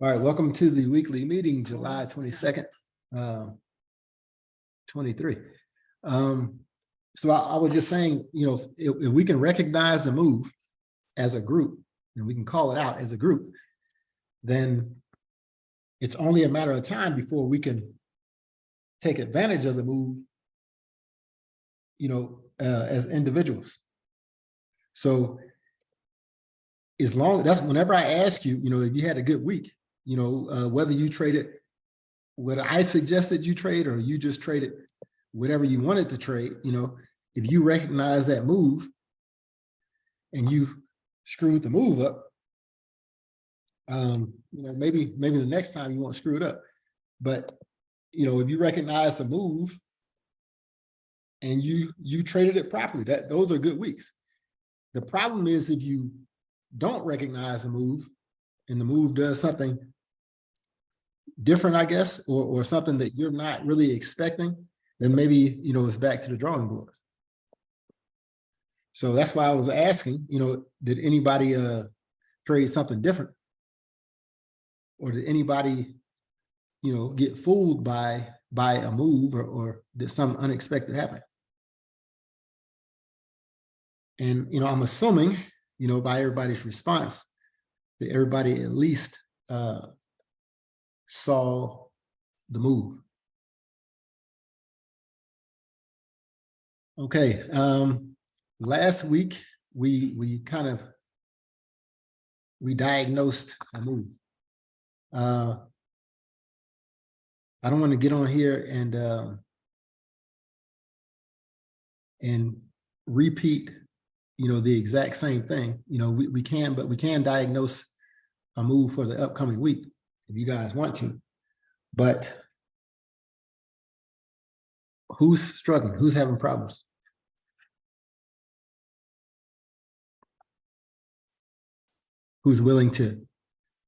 All right, welcome to the weekly meeting, July 22nd, 23. So I was just saying, if we can recognize the move as a group, and we can call it out as a group, then it's only a matter of time before we can take advantage of the move, as individuals. So as long, that's whenever I ask you, if you had a good week, whether you traded what I suggested you trade or you just traded whatever you wanted to trade, if you recognize that move and you screwed the move up, maybe the next time you won't screw it up. But if you recognize the move and you traded it properly, those are good weeks. The problem is if you don't recognize the move and the move does something different, I guess, or something that you're not really expecting, then maybe, it's back to the drawing boards. So that's why I was asking, did anybody trade something different? Or did anybody, get fooled by a move or did something unexpected happen? And, I'm assuming, by everybody's response that everybody at least saw the move. Okay, last week we diagnosed a move. I don't want to get on here and repeat, the exact same thing. We can diagnose a move for the upcoming week if you guys want to, but who's struggling? Who's having problems? Who's willing to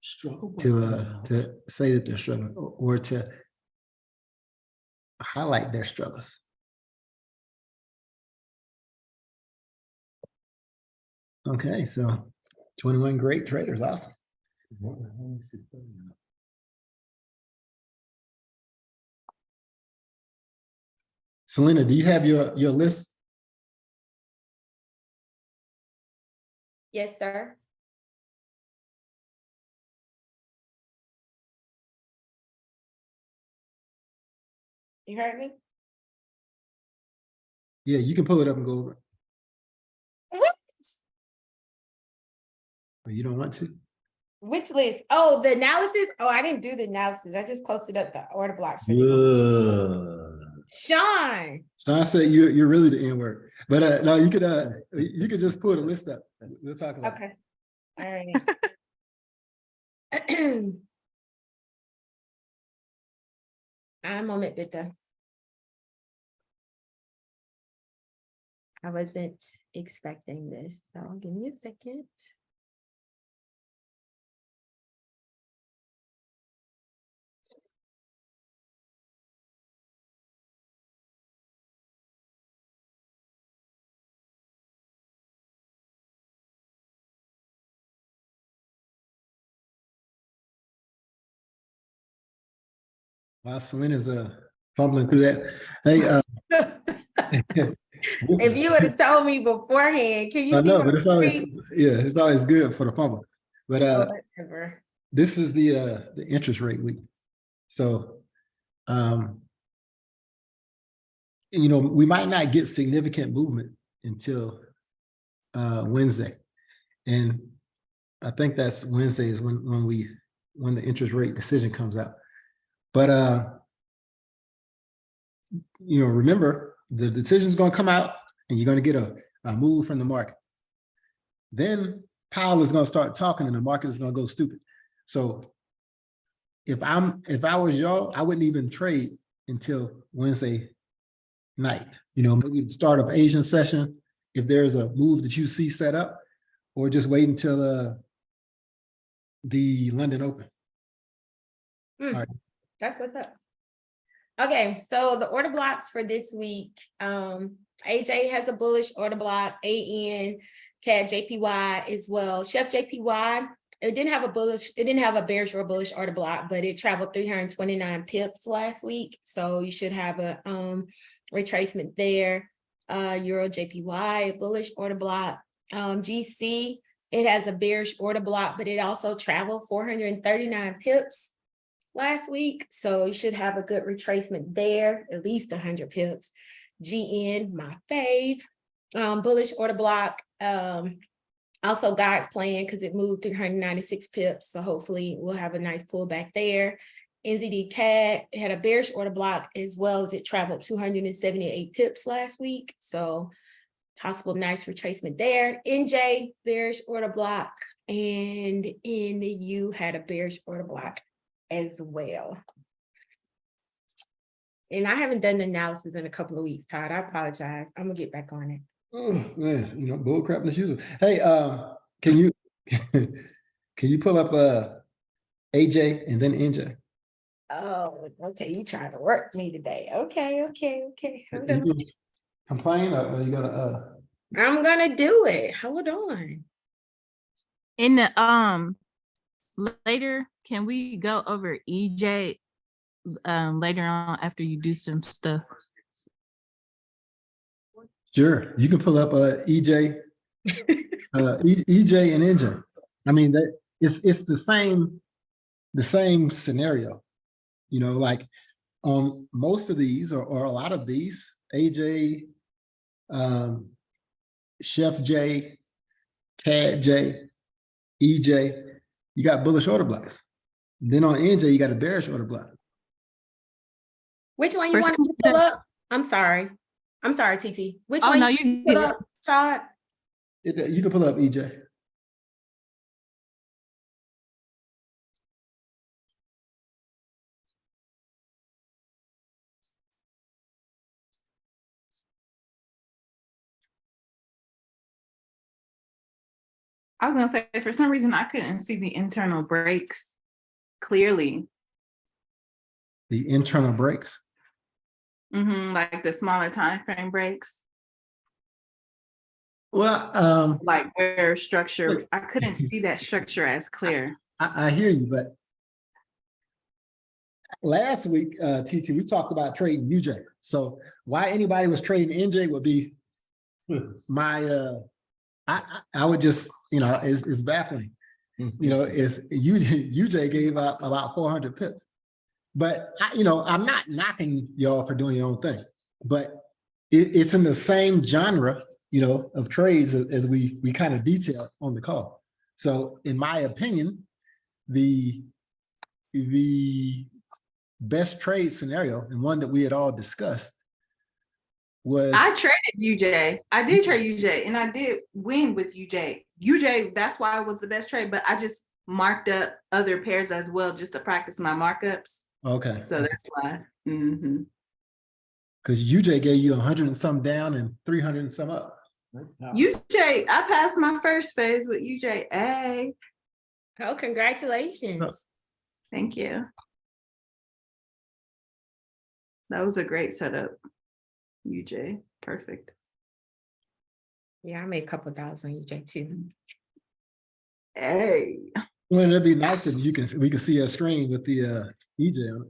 struggle to say that they're struggling or to highlight their struggles? Okay, so 21 great traders, awesome. Selena, do you have your list? Yes, sir. You heard me? Yeah, you can pull it up and go over it. What? Or you don't want to? Which list? Oh, the analysis? Oh, I didn't do the analysis. I just posted up the order blocks for this. Sean. Sean said you're really the N word. But no, you could just pull the list up. We'll talk about it. All right. I'm on it, bitte. I wasn't expecting this, so give me a second. Wow, Selena's fumbling through that. Hey, if you would have told me beforehand, can you see? No, but it's always good for the fumble. But this is the interest rate week. So we might not get significant movement until Wednesday. And I think that's Wednesday is when the interest rate decision comes out. But remember, the decision is going to come out and you're going to get a move from the market. Then Powell is going to start talking and the market is going to go stupid. So if I was y'all, I wouldn't even trade until Wednesday night. Maybe the start of Asian session, if there's a move that you see set up, or just wait until the London Open. All right. That's what's up. Okay, so the order blocks for this week, AJ has a bullish order block, AN, CAD JPY as well. Chef JPY It didn't have a bearish or bullish order block, but it traveled 329 pips last week. So you should have a retracement there. Euro JPY, bullish order block. GC, it has a bearish order block, but it also traveled 439 pips last week. So you should have a good retracement there, at least 100 pips. GN, my fave, bullish order block. Also God's plan, because it moved 396 pips. So hopefully we'll have a nice pullback there. NZD CAD had a bearish order block as well as it traveled 278 pips last week. So possible nice retracement there. NJ, bearish order block, and NU had a bearish order block as well. And I haven't done the analysis in a couple of weeks, Todd. I apologize. I'm gonna get back on it. Oh man, you know, bull crap as usual. Hey, can you can you pull up AJ and then NJ? Oh, okay. You trying to work me today. Okay. Hold on. You complain or you gotta I'm gonna do it. Hold on. In the later, can we go over EJ later on after you do some stuff? Sure, you can pull up EJ, EJ and NJ. I mean, that it's the same scenario. You know, like on most of these or a lot of these, AJ, Chef J, CAD J, EJ, you got bullish order blocks. Then on NJ, you got a bearish order block. Which one you want to pull up? I'm sorry, TT. Which one no, you pull up, Todd? You can pull up EJ. I was gonna say, for some reason, I couldn't see the internal breaks clearly. The internal breaks. Like the smaller time frame breaks. Well, Like where structure, I couldn't see that structure as clear. I hear you, but last week, TT, we talked about trading UJ. So why anybody was trading NJ would be my I would just, you know, it's baffling. You know, it's UJ gave up about 400 pips. But you know, I'm not knocking y'all for doing your own thing, but it's in the same genre, you know, of trades as we kind of detailed on the call. So in my opinion, the best trade scenario, and one that we had all discussed, was I traded UJ. I did trade UJ and I did win with UJ. UJ, that's why it was the best trade, but I just marked up other pairs as well just to practice my markups. okay. So that's why. Because UJ gave you 100 and some down and 300 and some up. UJ, I passed my first phase with UJ. Hey, Oh, congratulations. thank you. That was a great setup. UJ, perfect. Yeah, I made a couple dollars on UJ too. Hey. Well, it'd be nice if we can see a screen with the EJ on it.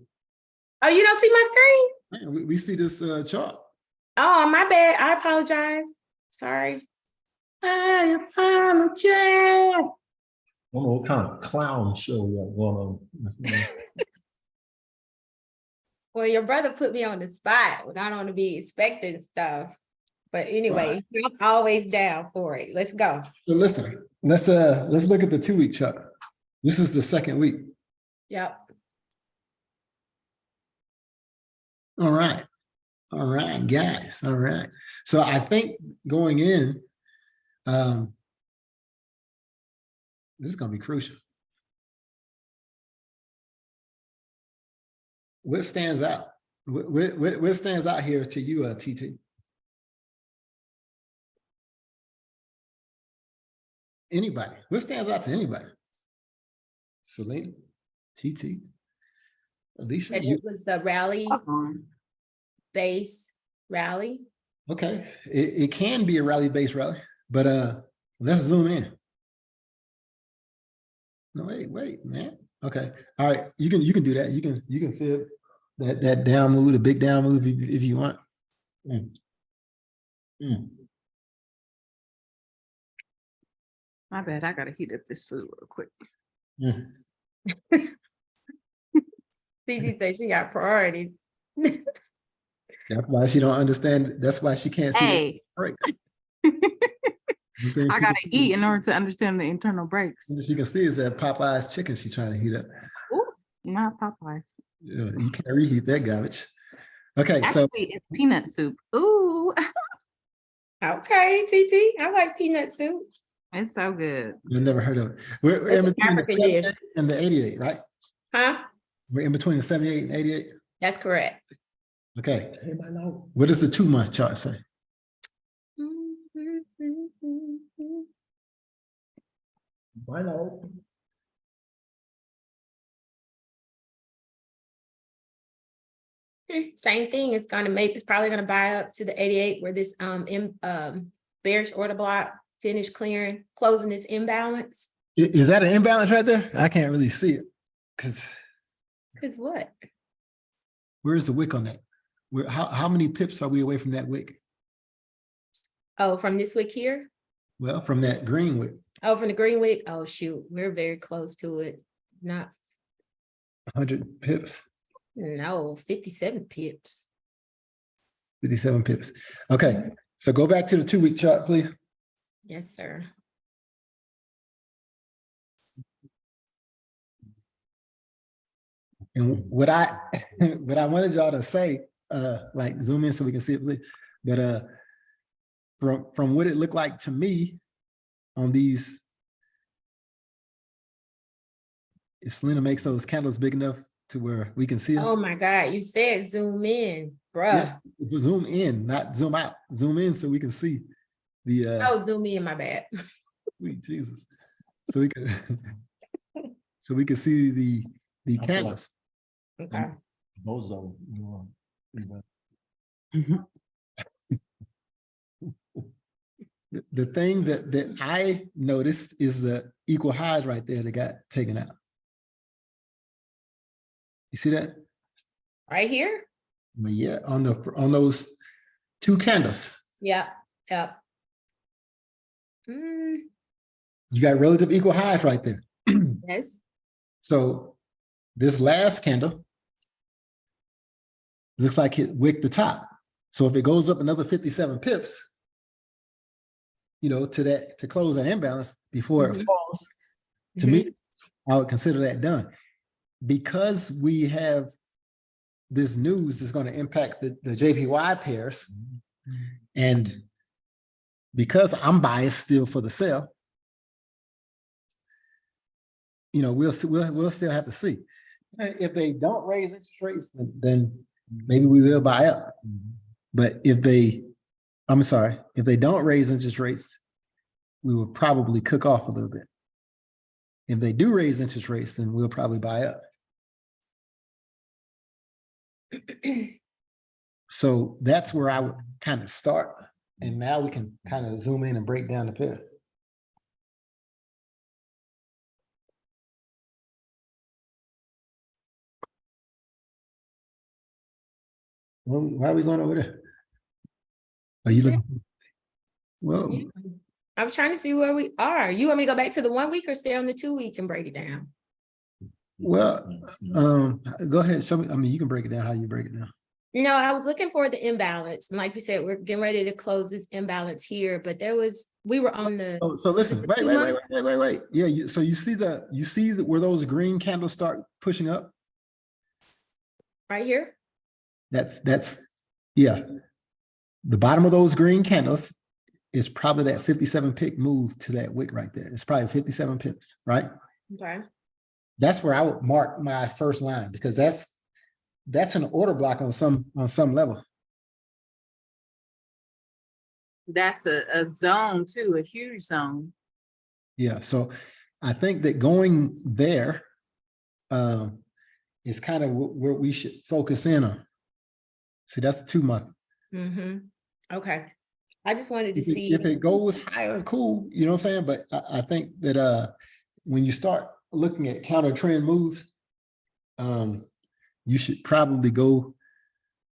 Oh, you don't see my screen? Man, we see this chart. Oh, my bad. I apologize. Sorry. I apologize. I don't know what kind of clown show we got going on. Well, your brother put me on the spot when I don't want to be expecting stuff. But anyway, I'm always down for it. Let's go. So listen, let's look at the 2-week chart. This is the second week. Yep. All right, guys. All right. So I think going in, this is going to be crucial. What stands out? What stands out here to you, TT? Anybody? What stands out to anybody? Selena, TT, Alicia. And it was a rally base rally. Okay, it can be a rally-based rally, but let's zoom in. No, wait, man. Okay, all right. You can do that. You can feel that down move, the big down move if you want. Mm. Mm. My bad, I gotta heat up this food real quick. Mm. CC said she got priorities. That's why she don't understand. That's why she can't see the Hey, breaks. I gotta eat in order to understand the internal breaks. As you can see, is that Popeye's chicken she's trying to heat up. Ooh, not Popeyes. Yeah, you can't reheat that garbage. Okay, so Actually, it's peanut soup. Ooh, Okay, TT, I like peanut soup. it's so good. I've never heard of it. We're in It's an between the African dish. 78 and the 88, right? Huh? We're in between the 78 and 88. That's correct. Okay, Anybody know? what does the 2-month chart say? I know. Same thing. It's probably gonna buy up to the 88 where this bearish order block finished clearing, closing this imbalance. Is that an imbalance right there? I can't really see it because Cause what? where's the wick on that? How many pips are we away from that wick? Oh, from this wick here? Well, from that green wick, Oh, from the green wick? Oh, shoot, we're very close to it. Not, 100 pips, no, 57 pips. 57 pips. Okay, so go back to the 2-week chart, please. Yes, sir. And what I what I wanted y'all to say, like zoom in so we can see it, please. But from what it looked like to me on these, if Selena makes those candles big enough to where we can see them. Oh my God, you said zoom in, bruh. Yeah, zoom in, not zoom out. Zoom in so we can see the Oh, zoom in, my bad. sweet Jesus. So we can so we can see the I feel like- candles. Okay. Those of them. The thing that I noticed is the equal highs right there that got taken out. You see that? Right here? Well, yeah, on those 2 candles. Yep, yep. Mm, You got relative equal highs right there. yes. So this last candle looks like it wicked the top. So if it goes up another 57 pips, you know, to close that imbalance before it falls, to me, I would consider that done. Because we have this news that's going to impact the JPY pairs, and because I'm biased still for the sell, you know, we'll still have to see. If they don't raise interest rates, then maybe we will buy up. But if they don't raise interest rates, we will probably cook off a little bit. If they do raise interest rates, then we'll probably buy up. So that's where I would kind of start. And now we can kind of zoom in and break down the pair. Why are we going over there? Are you looking? Well, I was trying to see where we are. You want me to go back to the 1 week or stay on the 2 week and break it down? well, go ahead. Show me. I mean, you can break it down how you break it down. No, I was looking for the imbalance. And like you said, we're getting ready to close this imbalance here, but we were on the. Oh, so listen, wait. Yeah, so you see where those green candles start pushing up? Right here? That's yeah. The bottom of those green candles is probably that 57 pick move to that wick right there. It's probably 57 pips, right? Okay. That's where I would mark my first line, because that's an order block on some level. That's a zone too, a huge zone. Yeah, so I think that going there is kind of where we should focus in on. See, that's the 2 month. Okay. I just wanted to see. If it goes higher, cool, you know what I'm saying? But I think that when you start looking at counter trend moves, you should probably go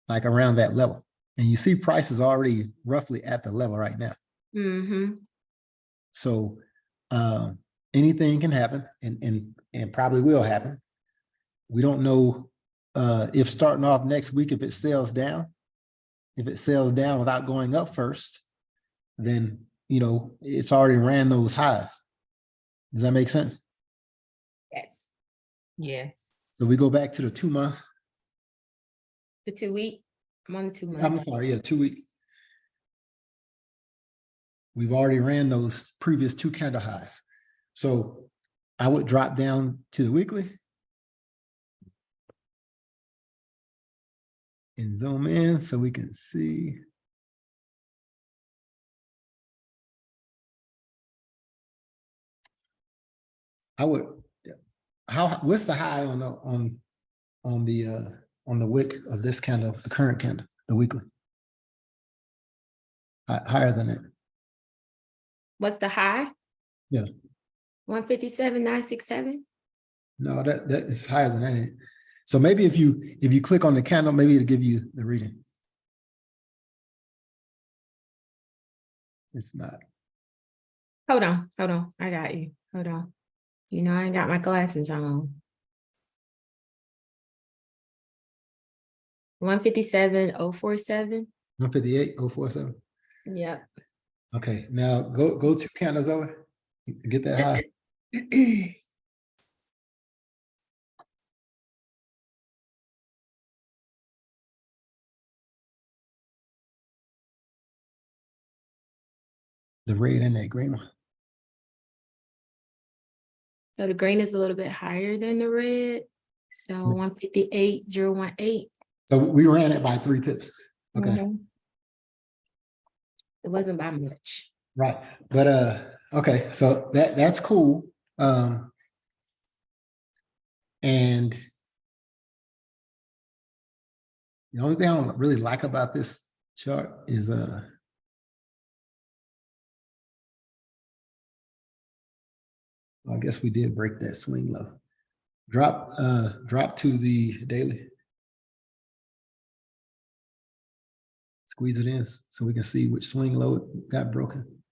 like around that level. And you see prices already roughly at the level right now. Mm-hmm. So anything can happen and probably will happen. We don't know if starting off next week, if it sells down. If it sells down without going up first, then, you know, it's already ran those highs. Does that make sense? Yes. Yes. So we go back to the 2 month. The 2 week. I'm on the 2 month. I'm sorry, yeah, 2 week. We've already ran those previous 2 candle highs. So I would drop down to the weekly and zoom in so we can see. I would, what's the high on the wick of this candle, the current candle, the weekly? Higher than it. What's the high? Yeah. 157,967. No, that is higher than that. So maybe if you click on the candle, maybe it'll give you the reading. It's not. Hold on. I got you. Hold on. You know, I ain't got my glasses on. 157,047. 158,047. Yep. Okay, now go 2 candles over. Get that high. The red and that green one. So the green is a little bit higher than the red. So 158,018. So we ran it by 3 pips. Okay, Mhm. It wasn't by much. right. But okay, so that's cool. And the only thing I don't really like about this chart is I guess we did break that swing low. Drop to the daily. Squeeze it in so we can see which swing low got broken.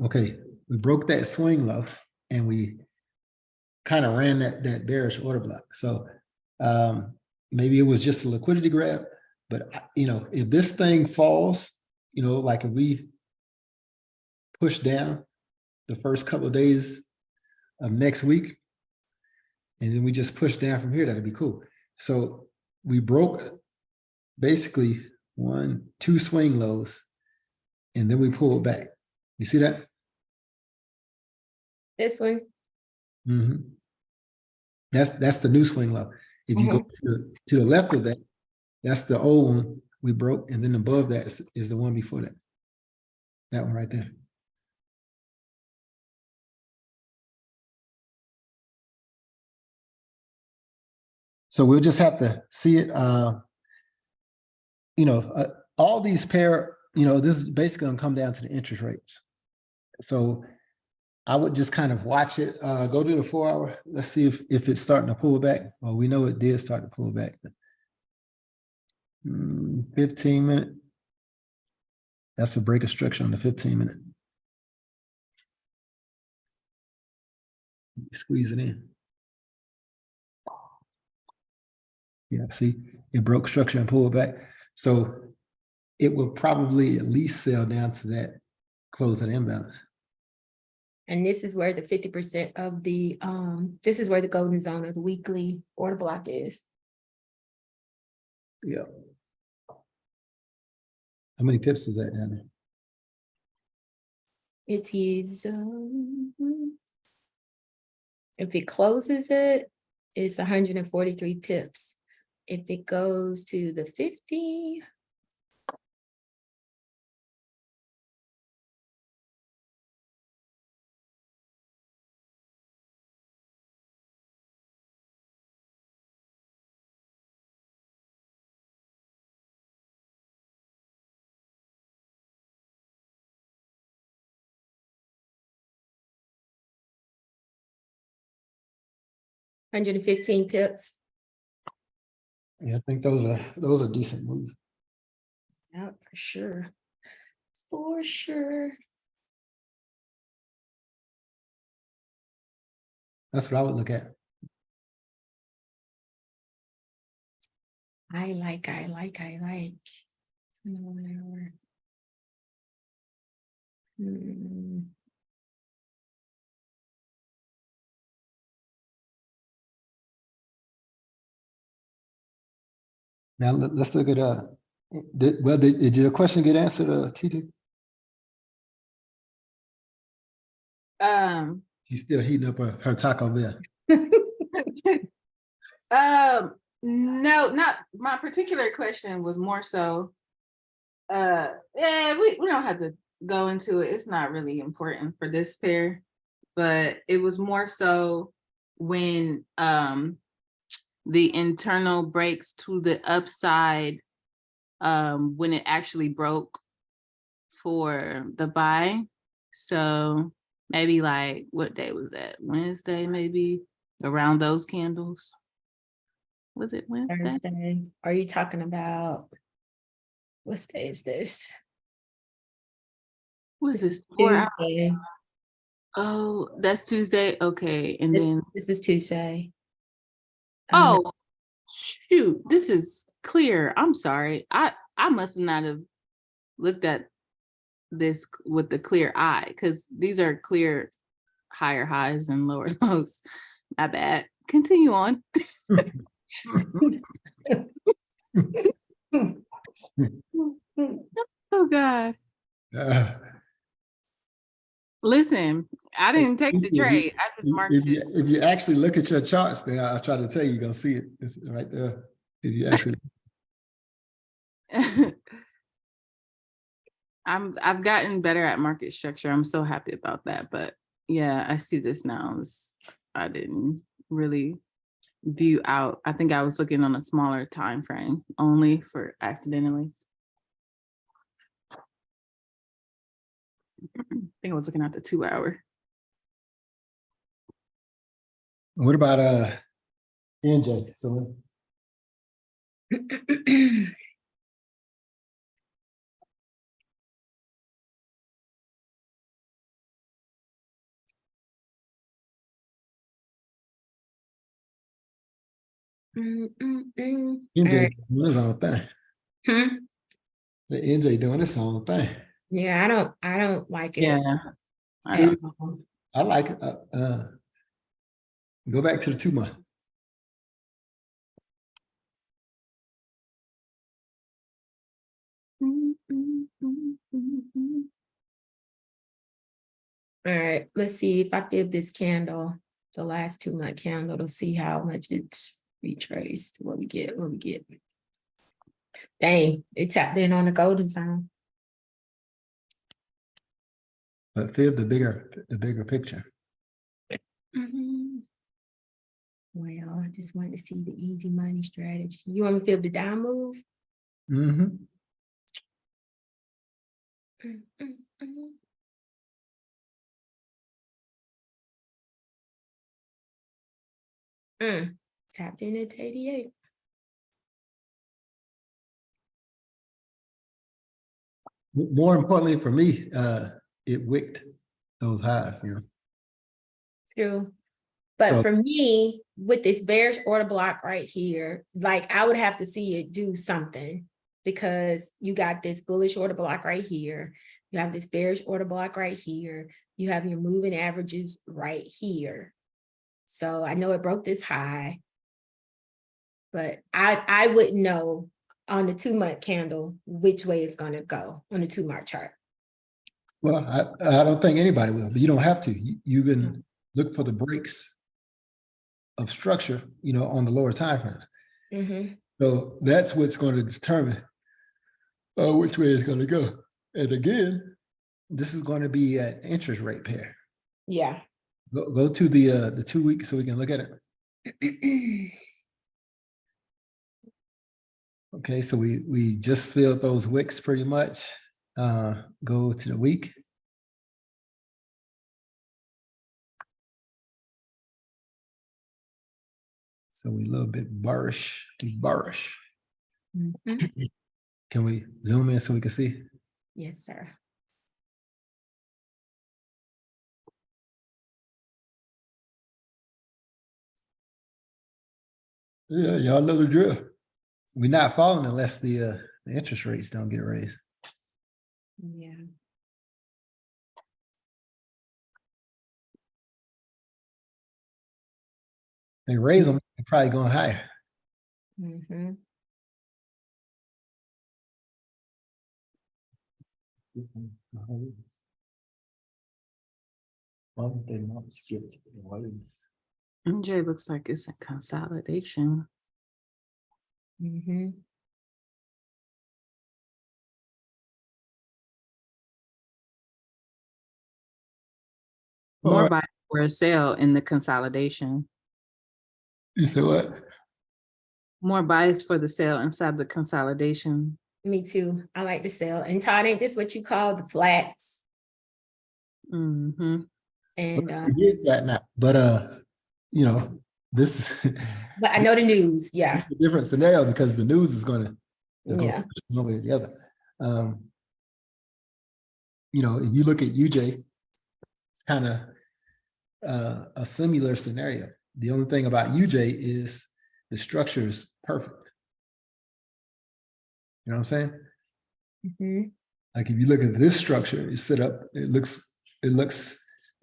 Okay, we broke that swing low and we kind of ran that bearish order block. So maybe it was just a liquidity grab, but you know, if this thing falls, you know, like if we push down the first couple of days of next week, and then we just push down from here, that'd be cool. So we broke basically 1, 2 swing lows, and then we pulled back. You see that? This one. Mm-hmm. That's the new swing low. If you go to the left of that, that's the old one we broke, and then above that is the one before that. That one right there. So we'll just have to see it. You know, all these pair, you know, this is basically gonna come down to the interest rates. So I would just kind of watch it, go to the 4 hour. Let's see if it's starting to pull back. Well, we know it did start to pull back. 15 minute. That's a break of structure on the 15 minute. Squeeze it in. Yeah, see, it broke structure and pulled back. So it will probably at least sell down to that close at imbalance. And this is where the 50% of the this is where the golden zone of the weekly order block is. Yeah. How many pips is that down there? It is if it closes it, it's 143 pips. If it goes to the 50, 115 pips. Yeah, I think those are decent moves. Yeah, for sure. For sure. That's what I would look at. I like. Hmm. Now let's look at did your question get answered, TT? She's still heating up her Taco Bell. No, not my particular question was more so. Yeah, we don't have to go into it. It's not really important for this pair, but it was more so when the internal breaks to the upside, when it actually broke for the buy. So maybe like, what day was that? Wednesday, maybe around those candles. Was it Wednesday? Thursday. Are you talking about what day is this? Was This this is 4 hours? Tuesday. Oh, that's Tuesday. Okay, and then This is Tuesday. oh shoot, this is clear. I'm sorry. I must not have looked at this with the clear eye, because these are clear higher highs and lower lows. My bad. Continue on. Oh God. Uh, Listen, I didn't take the if you- trade. I just marked if it. if you actually look at your charts, then I'll try to tell you, you're gonna see it. It's right there. If you actually I've gotten better at market structure. I'm so happy about that. But yeah, I see this now. I didn't really view out. I think I was looking on a smaller time frame only for accidentally. I think I was looking at the 2 hour. what about NJ? So NJ Alright. doing his own thing. The NJ doing his own thing. Yeah, I don't like it. Yeah. At all. I like it. Go back to the 2 month. All right, let's see if I give this candle, the last 2 month candle, to see how much it's retraced. What we get. Dang, it tapped in on the golden zone. But feel the bigger picture. Well, I just wanted to see the easy money strategy. You want me to feel the down move? Mm-hmm. Tapped in at 88. More importantly for me, it wicked those highs, you know. True. But So- for me, with this bearish order block right here, like I would have to see it do something, because you got this bullish order block right here. You have this bearish order block right here. You have your moving averages right here. So I know it broke this high, but I wouldn't know on the 2 month candle which way it's going to go on the 2 month chart. Well, I don't think anybody will, but you don't have to. You can look for the breaks of structure, you know, on the lower time frames. So that's what's going to determine which way it's going to go. And again, this is going to be an interest rate pair. Yeah. Go to the 2 weeks so we can look at it. Okay, so we just filled those wicks pretty much. Go to the week. So we a little bit bearish. Mhm. Can we zoom in so we can see? Yes, sir. Yeah, y'all know the drill. We're not falling unless the interest rates don't get raised. Yeah. They raise them, they're probably going higher. Mm-hmm. MJ looks like it's a consolidation. Mm-hmm. More Alright. buy for a sale in the consolidation. You said what? More buys for the sale inside the consolidation. Me too. I like to sell. And Todd, ain't this what you call the flats? Mm-hmm. And We did that now, but you know, this but I know the news. Yeah. it's a different scenario because the news is gonna Yeah. push one way or the other. You know, if you look at UJ, it's kind of a similar scenario. The only thing about UJ is the structure is perfect. You know what I'm saying? Mhm. Like if you look at this structure, it's set up, it looks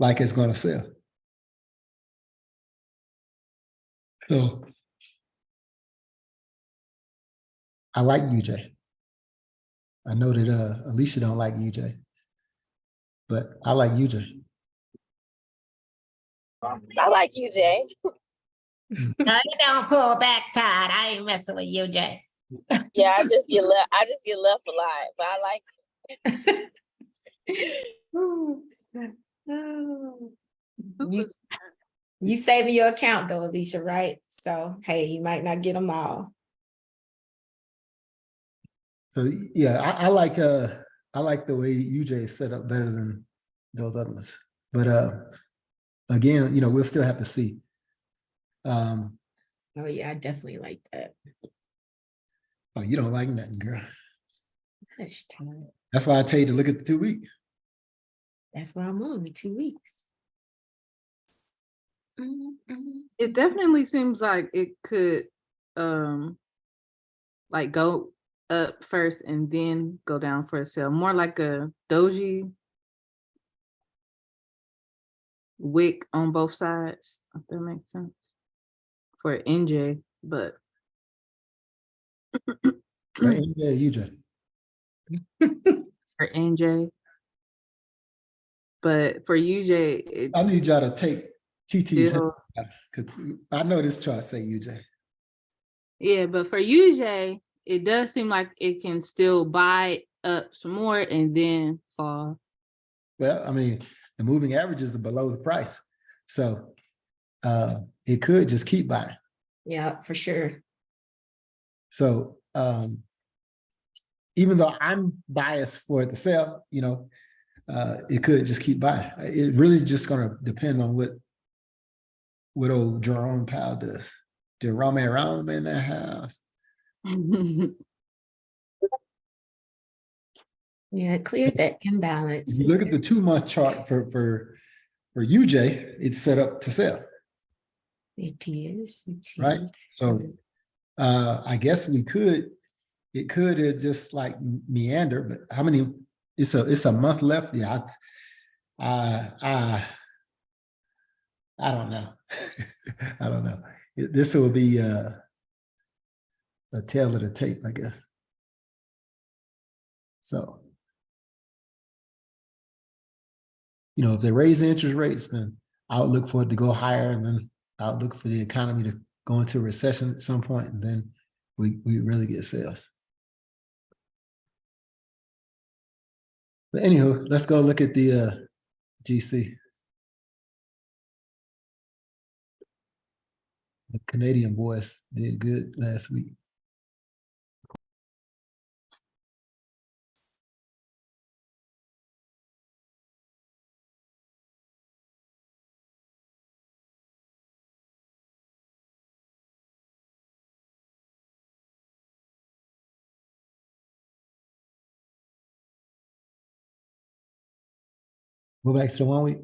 like it's gonna sell. So I like UJ. I know that Alicia don't like UJ, but I like UJ. I like you, Jay. No, you don't pull back, Todd. I ain't messing with you, Jay. Yeah, I just get left. I just get left a lot, but I like. You, you saving your account though, Alicia, right? So hey, you might not get them all. So yeah, I like the way UJ is set up better than those other ones. But again, you know, we'll still have to see. Oh yeah, I definitely like that. Oh, you don't like nothing, girl. Hush, Todd. That's why I tell you to look at the 2 week. That's why I'm on with 2 weeks. It definitely seems like it could like go up first and then go down for a sale. More like a doji wick on both sides, if that makes sense. For NJ, but Right? Yeah, UJ. for NJ. But for UJ, it I need y'all to take TT's still, because I know this chart say UJ. yeah, but for UJ, it does seem like it can still buy up some more and then fall. Well, I mean, the moving averages are below the price. So it could just keep buying. Yeah, for sure. So even though I'm biased for it to sell, you know, it could just keep buying. It really just gonna depend on what old Jerome Powell does. Jerome in that house. Yeah, it cleared that imbalance. If you look at the 2-month chart for UJ, it's set up to sell, It is. right? So I guess it could just like meander, but how many? It's a month left. Yeah, I don't know. I don't know. This will be a tail of the tape, I guess. So, you know, if they raise interest rates, then I'll look for it to go higher, and then I'll look for the economy to go into a recession at some point, and then we really get sales. But anywho, let's go look at the GC. The Canadian boys did good last week. Go back to the 1 week.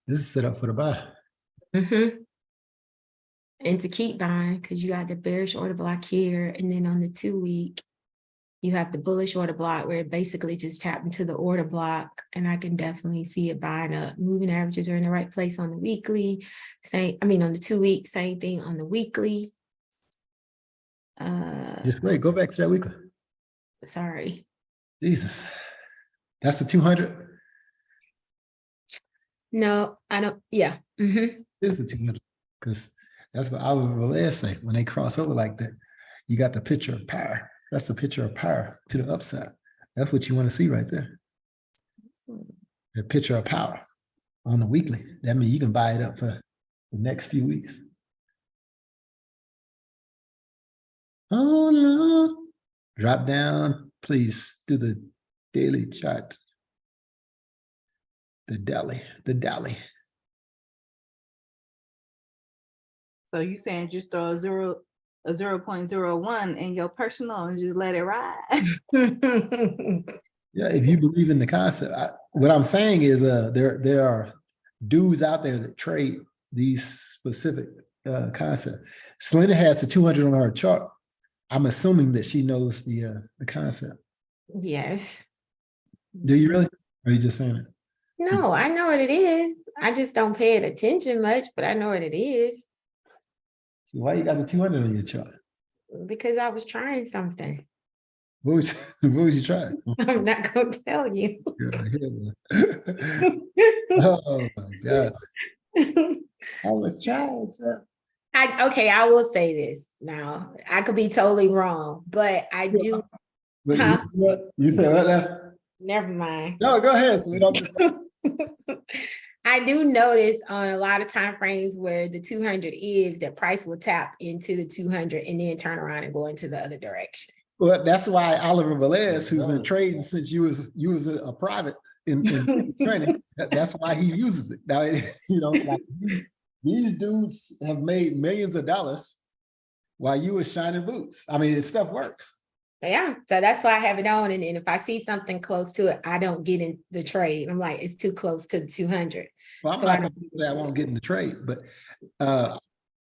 This is set up for the buy. Mhm. And to keep buying, because you got the bearish order block here, and then on the 2 week, you have the bullish order block where it basically just tapped into the order block, and I can definitely see it buying up. Moving averages are in the right place on the weekly. On the 2 week, same thing on the weekly. Just wait, go back to that weekly. Sorry. Jesus. That's the 200. No, I don't. Yeah. Mhm. This is 200. Because that's what Oliver Velez say. When they cross over like that, you got the picture of power. That's the picture of power to the upside. That's what you want to see right there. The picture of power on the weekly. That means you can buy it up for the next few weeks. Oh, Lord. Drop down, please, to the daily chart. The daily. So you saying just throw a 0.01 in your personal and just let it ride? Yeah, if you believe in the concept, what I'm saying is there are dudes out there that trade these specific concepts. Selena has the 200 on her chart. I'm assuming that she knows the concept. Yes. Do you really? Or are you just saying it? No, I know what it is. I just don't pay it attention much, but I know what it is So why you got the 200 on your chart? because I was trying something. What was you trying? I'm not gonna tell you. Oh my God. I was trying something. I will say this now. I could be totally wrong, but I do. But Huh? you said what now? Never mind. No, go ahead. So we don't just I do notice on a lot of time frames where the 200 is that price will tap into the 200 and then turn around and go into the other direction. Well, that's why Oliver Velez, who's been trading since you was a private in training, that's why he uses it. Now, like these dudes have made millions of dollars while you were shining boots. I mean, stuff works. Yeah, so that's why I have it on. And if I see something close to it, I don't get in the trade. I'm like, it's too close to the 200. Well, I'm So not going to say I won't get in the trade, but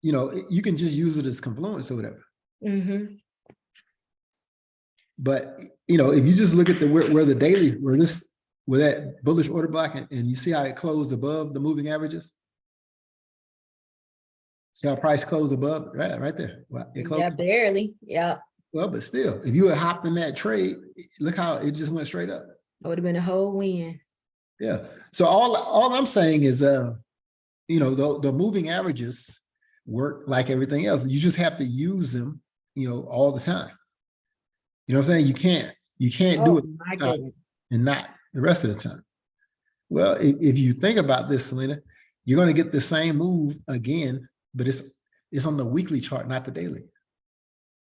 you can just use it as confluence or whatever. Mhm. But if you just look at where the daily, where that bullish order block, and you see how it closed above the moving averages. See how price closed above, right there. Well, it closed. Yeah, barely. Yeah. Well, but still, if you had hopped in that trade, look how it just went straight up. It would have been a whole win. Yeah. So all I'm saying is, the moving averages work like everything else. You just have to use them, all the time. You know what I'm saying? You can't do it My goodness. and not the rest of the time. Well, if you think about this, Selena, you're going to get the same move again, but it's on the weekly chart, not the daily.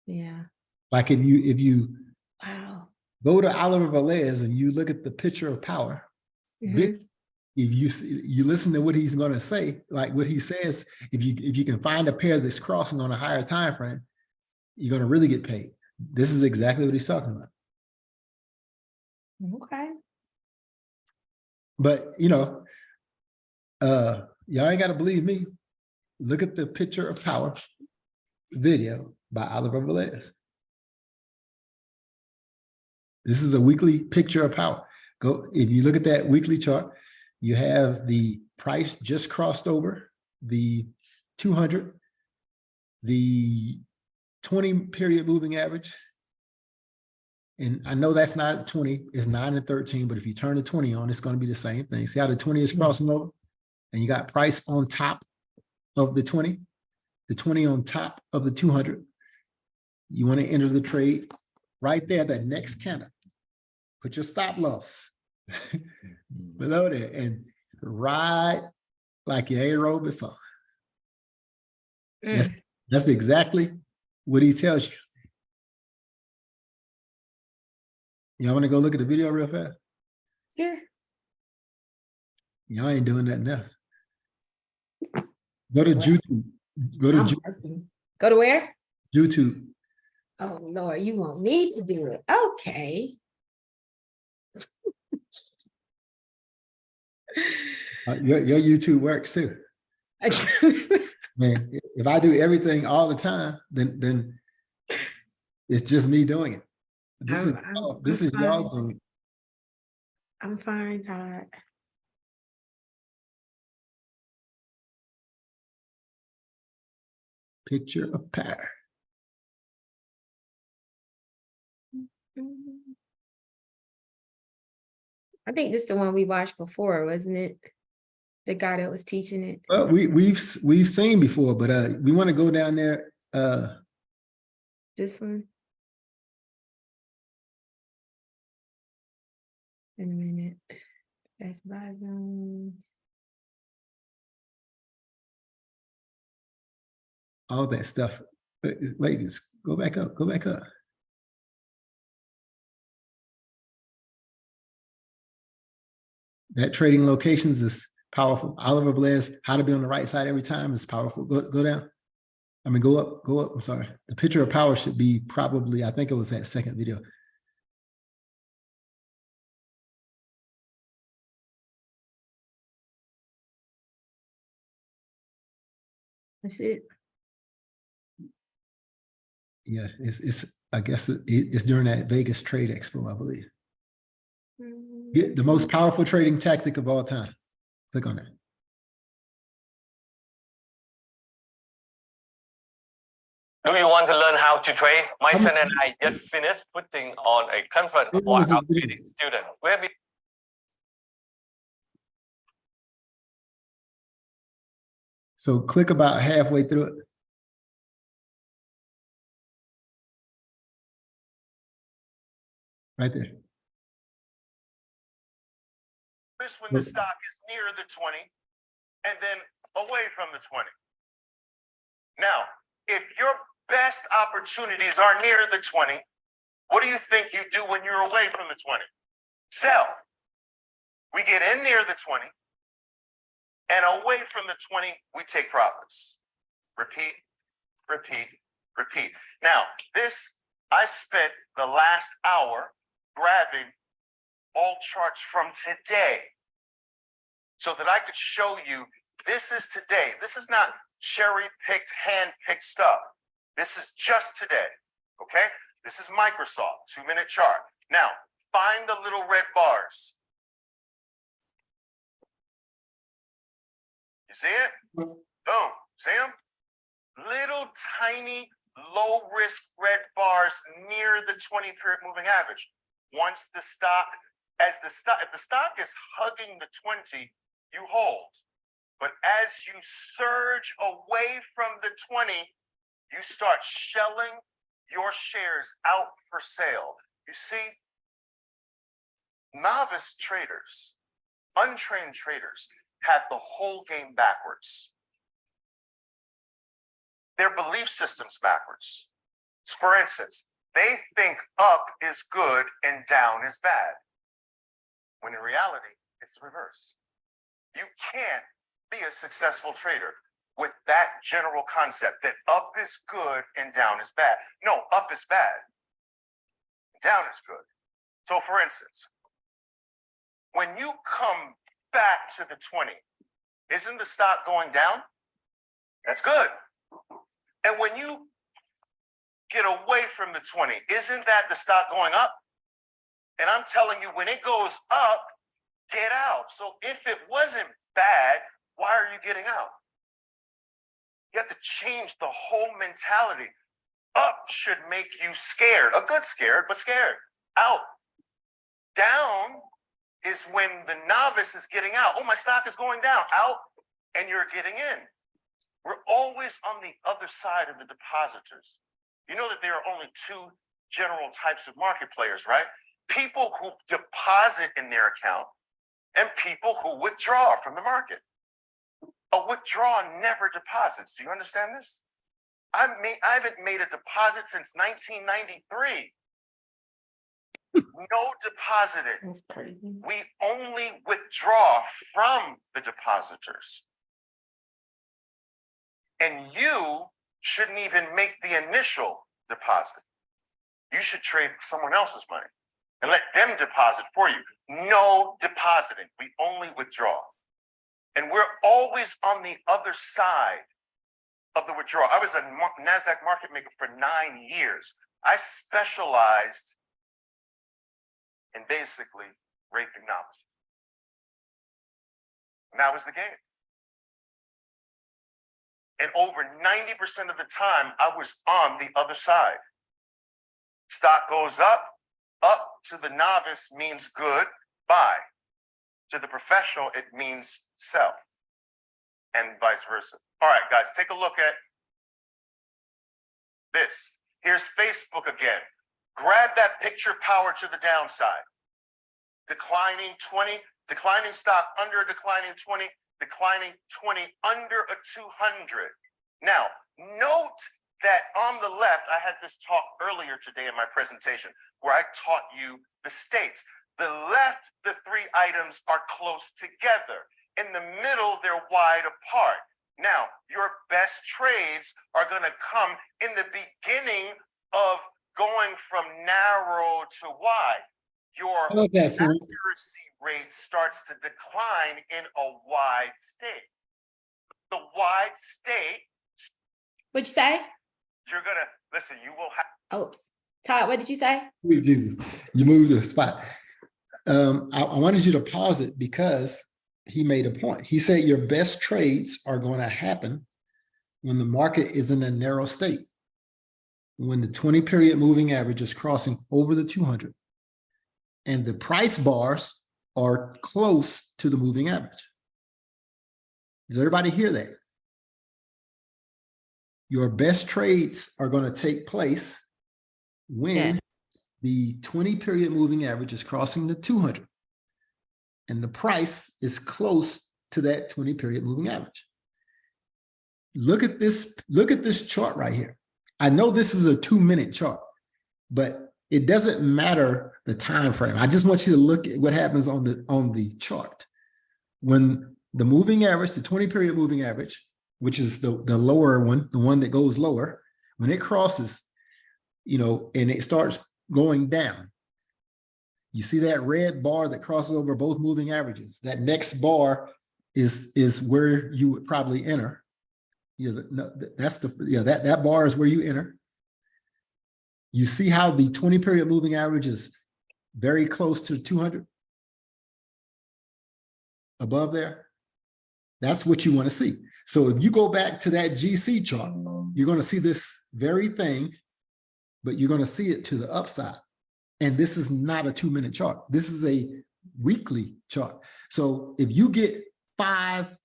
Yeah. Like if you Wow. go to Oliver Velez and you look at the picture of power, Mhm. if you listen to what he's going to say, like what he says, if you can find a pair that's crossing on a higher time frame, you're going to really get paid. This is exactly what he's talking about. Okay. But y'all ain't got to believe me. Look at the picture of power video by Oliver Velez. This is a weekly picture of power. If you look at that weekly chart, you have the price just crossed over the 200, the 20 period moving average. And I know that's not 20, it's 9 and 13, but if you turn the 20 on, it's going to be the same thing. See how the 20 is crossing over? And you got price on top of the 20 on top of the 200. You want to enter the trade right there, that next candle. Put your stop loss below there and ride like you ain't rode before. That's exactly what he tells you. Y'all want to go look at the video real fast? Sure. Y'all ain't doing nothing else. Go to YouTube. Go to where? YouTube. Oh Lord, you want me to do it? Okay. Your YouTube works too. Man, if I do everything all the time, then it's just me doing it. This is this is y'all doing it. I'm fine, Todd. Picture of power. I think this is the one we watched before, wasn't it? The guy that was teaching it. Well, we've seen before, but we want to go down there. This one. In a minute. That's buy zones. All that stuff. Wait, just go back up. Go back up. That trading locations is powerful. Oliver Blair's How to Be on the Right Side Every Time is powerful. Go down. I mean, go up, go up. I'm sorry. The picture of power should be probably, I think it was that second video. That's it. Yeah, it's I guess it's during that Vegas Trade Expo, I believe. The most powerful trading tactic of all time. Click on that. Do you want to learn how to trade? My son and I just finished putting on a conference for our trading students. Where we So click about halfway through it. Right there. When the stock is near the 20 and then away from the 20. Now, if your best opportunities are near the 20, what do you think you do when you're away from the 20? Sell. We get in near the 20 and away from the 20, we take profits. Repeat, repeat, repeat. Now, I spent the last hour grabbing all charts from today so that I could show you this is today. This is not cherry-picked, hand-picked stuff. This is just today, okay? This is Microsoft, 2-minute chart. Now, find the little red bars. You see it? Boom, see them? Little tiny, low-risk red bars near the 20-period moving average. Once the stock, if the stock is hugging the 20, you hold. But as you surge away from the 20, you start shelling your shares out for sale. You see, novice traders, untrained traders, have the whole game backwards. Their belief system's backwards. For instance, they think up is good and down is bad, when in reality, it's the reverse. You can't be a successful trader with that general concept that up is good and down is bad. No, up is bad, down is good. So for instance, when you come back to the 20, isn't the stock going down? That's good. And when you get away from the 20, isn't that the stock going up? And I'm telling you, when it goes up, get out. So if it wasn't bad, why are you getting out? You have to change the whole mentality. Up should make you scared, a good scared, but scared. Out. Down is when the novice is getting out. Oh, my stock is going down. Out, and you're getting in. We're always on the other side of the depositors. You know that there are only two general types of market players, right? People who deposit in their account and people who withdraw from the market. A withdrawal never deposits. Do you understand this? I haven't made a deposit since 1993. No deposited. That's crazy. We only withdraw from the depositors. And you shouldn't even make the initial deposit. You should trade someone else's money. and let them deposit for you. No depositing. We only withdraw. And we're always on the other side of the withdrawal. I was a NASDAQ market maker for 9 years. I specialized in basically raping novices. And that was the game. And over 90% of the time, I was on the other side. Stock goes up to the novice means good, buy. To the professional, it means sell, and vice versa. All right, guys, take a look at this. Here's Facebook again. Grab that picture power to the downside. Declining 20, declining stock under a declining 20, declining 20 under a 200. Now, note that on the left, I had this talk earlier today in my presentation where I taught you the states. The left, the three items are close together. In the middle, they're wide apart. Now, your best trades are going to come in the beginning of going from narrow to wide. Your I like that, Sue. accuracy rate starts to decline in a wide state. The wide state, What'd you say? you're going to, listen, you will have. Oh, Todd, what did you say? Sweet Jesus, you moved the spot. I wanted you to pause it because he made a point. He said your best trades are going to happen when the market is in a narrow state, when the 20-period moving average is crossing over the 200, and the price bars are close to the moving average. Does everybody hear that? Your best trades are going to take place when Yes. the 20-period moving average is crossing the 200 and the price is close to that 20-period moving average. Look at this chart right here. I know this is a 2-minute chart, but it doesn't matter the time frame. I just want you to look at what happens on the chart. When the moving average, the 20-period moving average, which is the lower one, the one that goes lower, when it crosses, and it starts going down, you see that red bar that crosses over both moving averages. That next bar is where you would probably enter. That bar is where you enter. You see how the 20-period moving average is very close to 200 above there. That's what you want to see. So if you go back to that GC chart, you're going to see this very thing, but you're going to see it to the upside. And this is not a 2-minute chart. This is a weekly chart. So if you get 5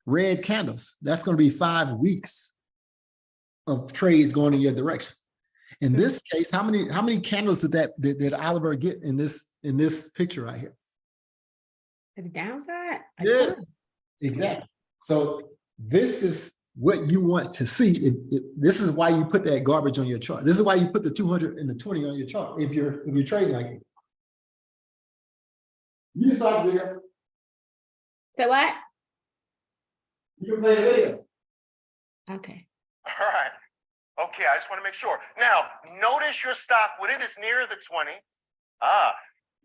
red candles, that's going to be 5 weeks of trades going in your direction. In this case, how many candles did Oliver get in this picture right here? To the downside? Yeah, exactly. So this is what you want to see. This is why you put that garbage on your chart. This is why you put the 200 and the 20 on your chart. If you're trading like it, you start video. So what? You can play the video. Okay. All right. Okay, I just want to make sure. Now, notice your stock when it is near the 20,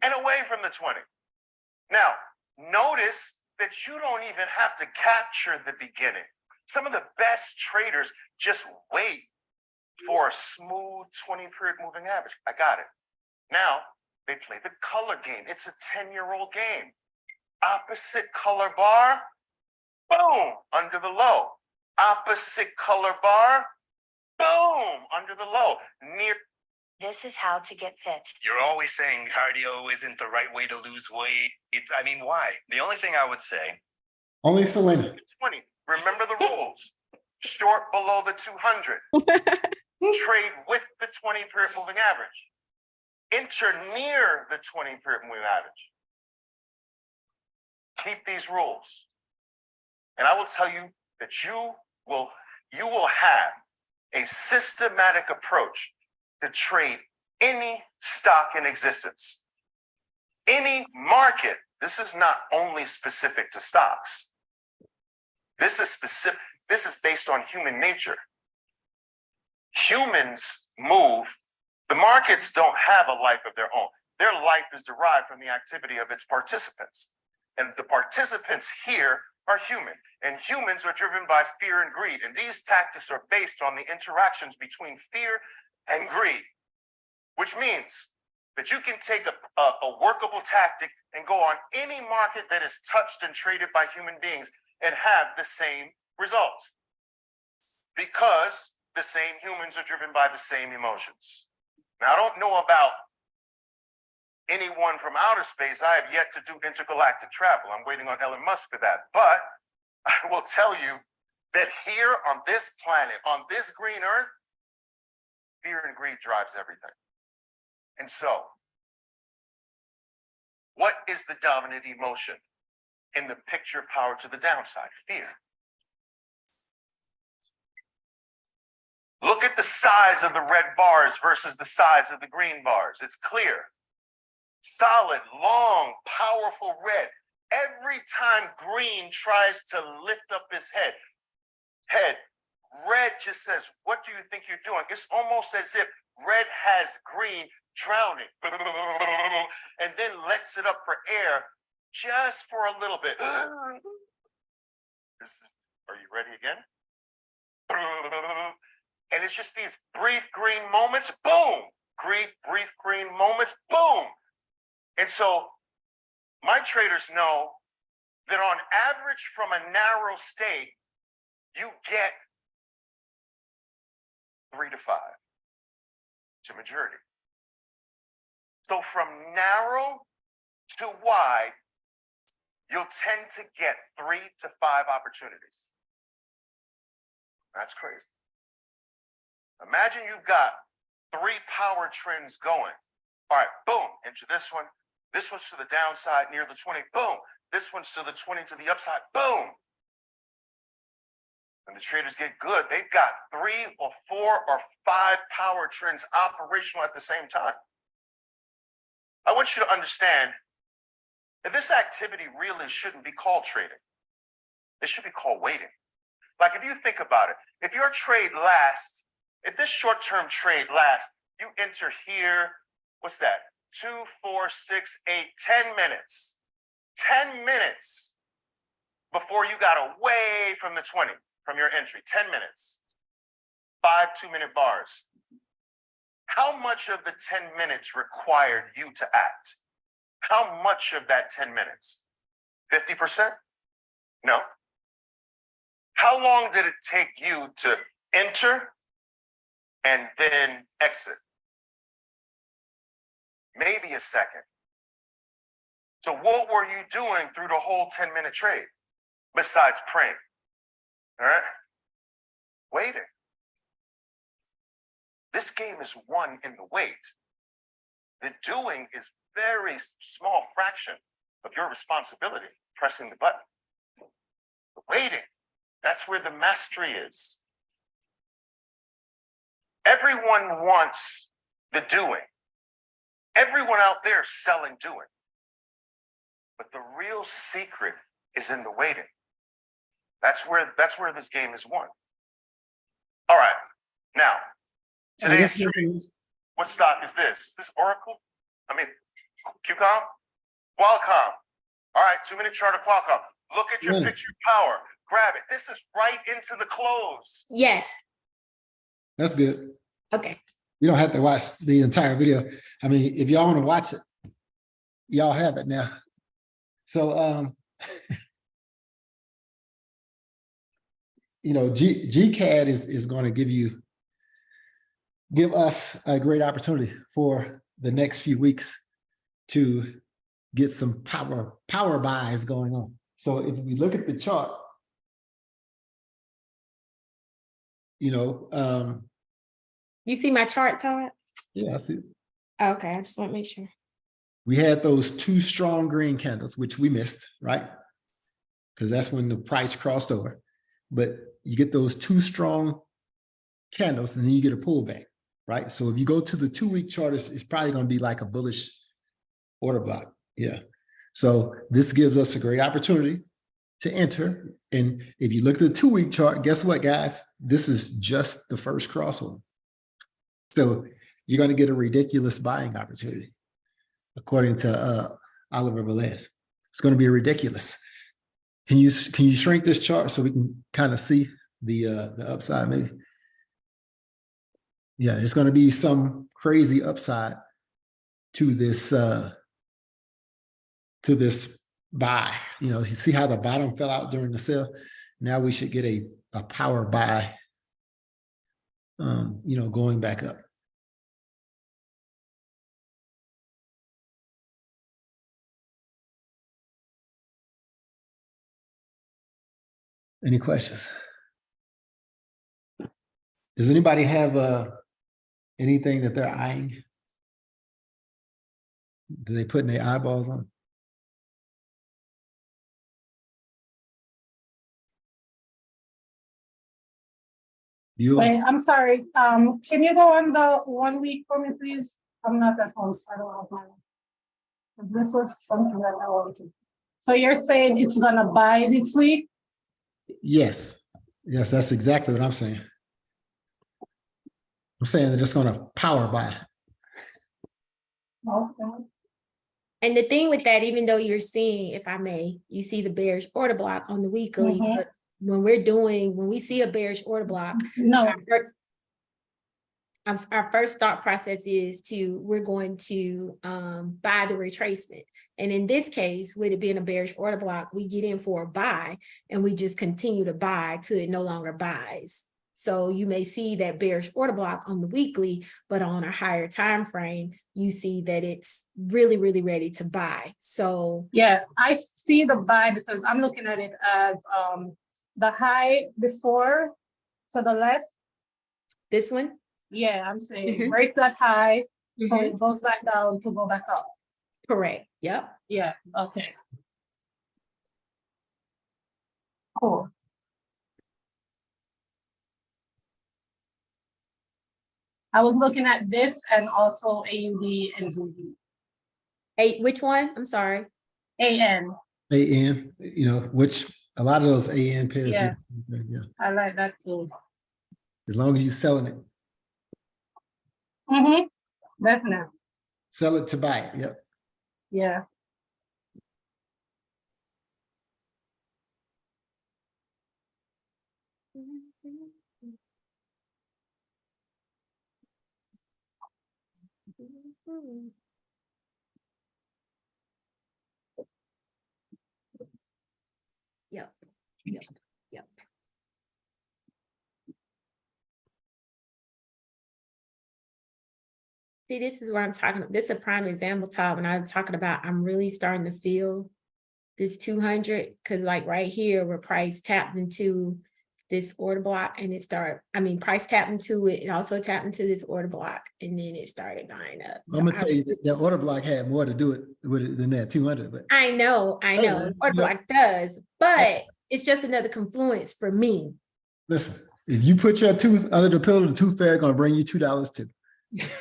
and away from the 20. Now, notice that you don't even have to capture the beginning. Some of the best traders just wait for a smooth 20-period moving average. I got it. Now, they play the color game. It's a 10-year-old game. Opposite color bar, boom, under the low. Opposite color bar, boom, under the low. Near. This is how to get fit. You're always saying cardio isn't the right way to lose weight. Why? The only thing I would say. Only Selena. 20. Remember the rules. Short below the 200. Trade with the 20-period moving average. Enter near the 20-period moving average. Keep these rules. And I will tell you that you will have a systematic approach to trade any stock in existence. Any market. This is not only specific to stocks. This is based on human nature. Humans move. The markets don't have a life of their own. Their life is derived from the activity of its participants. And the participants here are human, and humans are driven by fear and greed. And these tactics are based on the interactions between fear and greed, which means that you can take a workable tactic and go on any market that is touched and traded by human beings and have the same results, because the same humans are driven by the same emotions. Now, I don't know about anyone from outer space. I have yet to do intergalactic travel. I'm waiting on Elon Musk for that. But I will tell you that here on this planet, on this green earth, fear and greed drives everything. And so, what is the dominant emotion in the picture power to the downside? Fear. Look at the size of the red bars versus the size of the green bars. It's clear. Solid, long, powerful red. Every time green tries to lift up his head, red just says, what do you think you're doing? It's almost as if red has green drowning and then lets it up for air just for a little bit. Are you ready again? And it's just these brief green moments, boom, brief green moments, boom. And so my traders know that on average from a narrow state, you get 3 to 5 to maturity. So from narrow to wide, you'll tend to get 3 to 5 opportunities. That's crazy. Imagine you've got 3 power trends going. All right, boom, into this one. This one's to the downside near the 20, boom. This one's to the 20 to the upside, boom. When the traders get good, they've got 3 or 4 or 5 power trends operational at the same time. I want you to understand that this activity really shouldn't be called trading. It should be called waiting. Like if you think about it, if your trade lasts, if this short-term trade lasts, you enter here, what's that? 2, 4, 6, 8, 10 minutes. 10 minutes before you got away from the 20, from your entry. 10 minutes. 5 2-minute bars. How much of the 10 minutes required you to act? How much of that 10 minutes? 50%? No. How long did it take you to enter and then exit? Maybe a second. So what were you doing through the whole 10-minute trade besides praying? All right? Waiting. This game is won in the wait. The doing is very small fraction of your responsibility, pressing the button. The waiting, that's where the mastery is. Everyone wants the doing. Everyone out there is selling doing. But the real secret is in the waiting. That's where this game is won. All right. Now, today's trade, what stock is this? Is this Oracle? I mean, QCOM? Qualcomm. All right, 2-minute chart of Qualcomm. Look at your picture power. Grab it. This is right into the close. Yes. That's good. Okay. You don't have to watch the entire video. I mean, if y'all want to watch it, y'all have it now. So, you know, GCAD is going to give us a great opportunity for the next few weeks to get some power buys going on. So if we look at the chart, you know, You see my chart, Todd? yeah, I see. Okay, I just want to make sure. We had those 2 strong green candles, which we missed, right? Because that's when the price crossed over. But you get those 2 strong candles and then you get a pullback, right? So if you go to the 2-week chart, it's probably going to be like a bullish order block. Yeah. So this gives us a great opportunity to enter. And if you look at the 2-week chart, guess what, guys? This is just the first crossover. So you're going to get a ridiculous buying opportunity. according to Oliver Velez. It's going to be ridiculous. Can you shrink this chart so we can kind of see the upside maybe? Yeah, it's going to be some crazy upside to this buy. You know, you see how the bottom fell out during the sell. Now we should get a power buy. You know, going back up. Any questions? Does anybody have anything that they're eyeing? Do they put their eyeballs on? You? Wait, I'm sorry. Can you go on the 1 week for me, please? I'm not at home, so I don't have my. This was something that I wanted. So you're saying it's gonna buy this week? Yes. Yes, that's exactly what I'm saying. I'm saying that it's gonna power buy. Okay. And the thing with that, even though you're seeing, if I may, you see the bearish order block on the weekly, Mhm. but when we see a bearish order block, No, our first thought process is we're going to buy the retracement. And in this case, with it being a bearish order block, we get in for a buy and we just continue to buy till it no longer buys. So you may see that bearish order block on the weekly, but on a higher time frame, you see that it's really, really ready to buy. So yeah, I see the buy because I'm looking at it as the high before to the left. this one, Yeah, I'm saying Mhm. break that high, so Mhm. it goes back down to go back up. Correct. Yep. Yeah, okay. Cool. I was looking at this and also AUD and ZD. Which one? I'm sorry. AN, AN, you know, which a lot of those AN pairs do Yeah. the same thing, yeah. I like that too. As long as you're selling it, Definitely, sell it to buy it. Yep. yeah. Yep. Yep. Yep. See, this is where I'm talking. This is a prime example, Todd, when I'm talking about I'm really starting to feel this 200 because like right here where price tapped into this order block and price tapped into it. It also tapped into this order block and then it started buying up. I'm gonna tell you that order block had more to do with it than that 200. But I know, order block does, but it's just another confluence for me. listen, if you put your tooth under the pillow, the tooth fairy gonna bring you $2 too. Just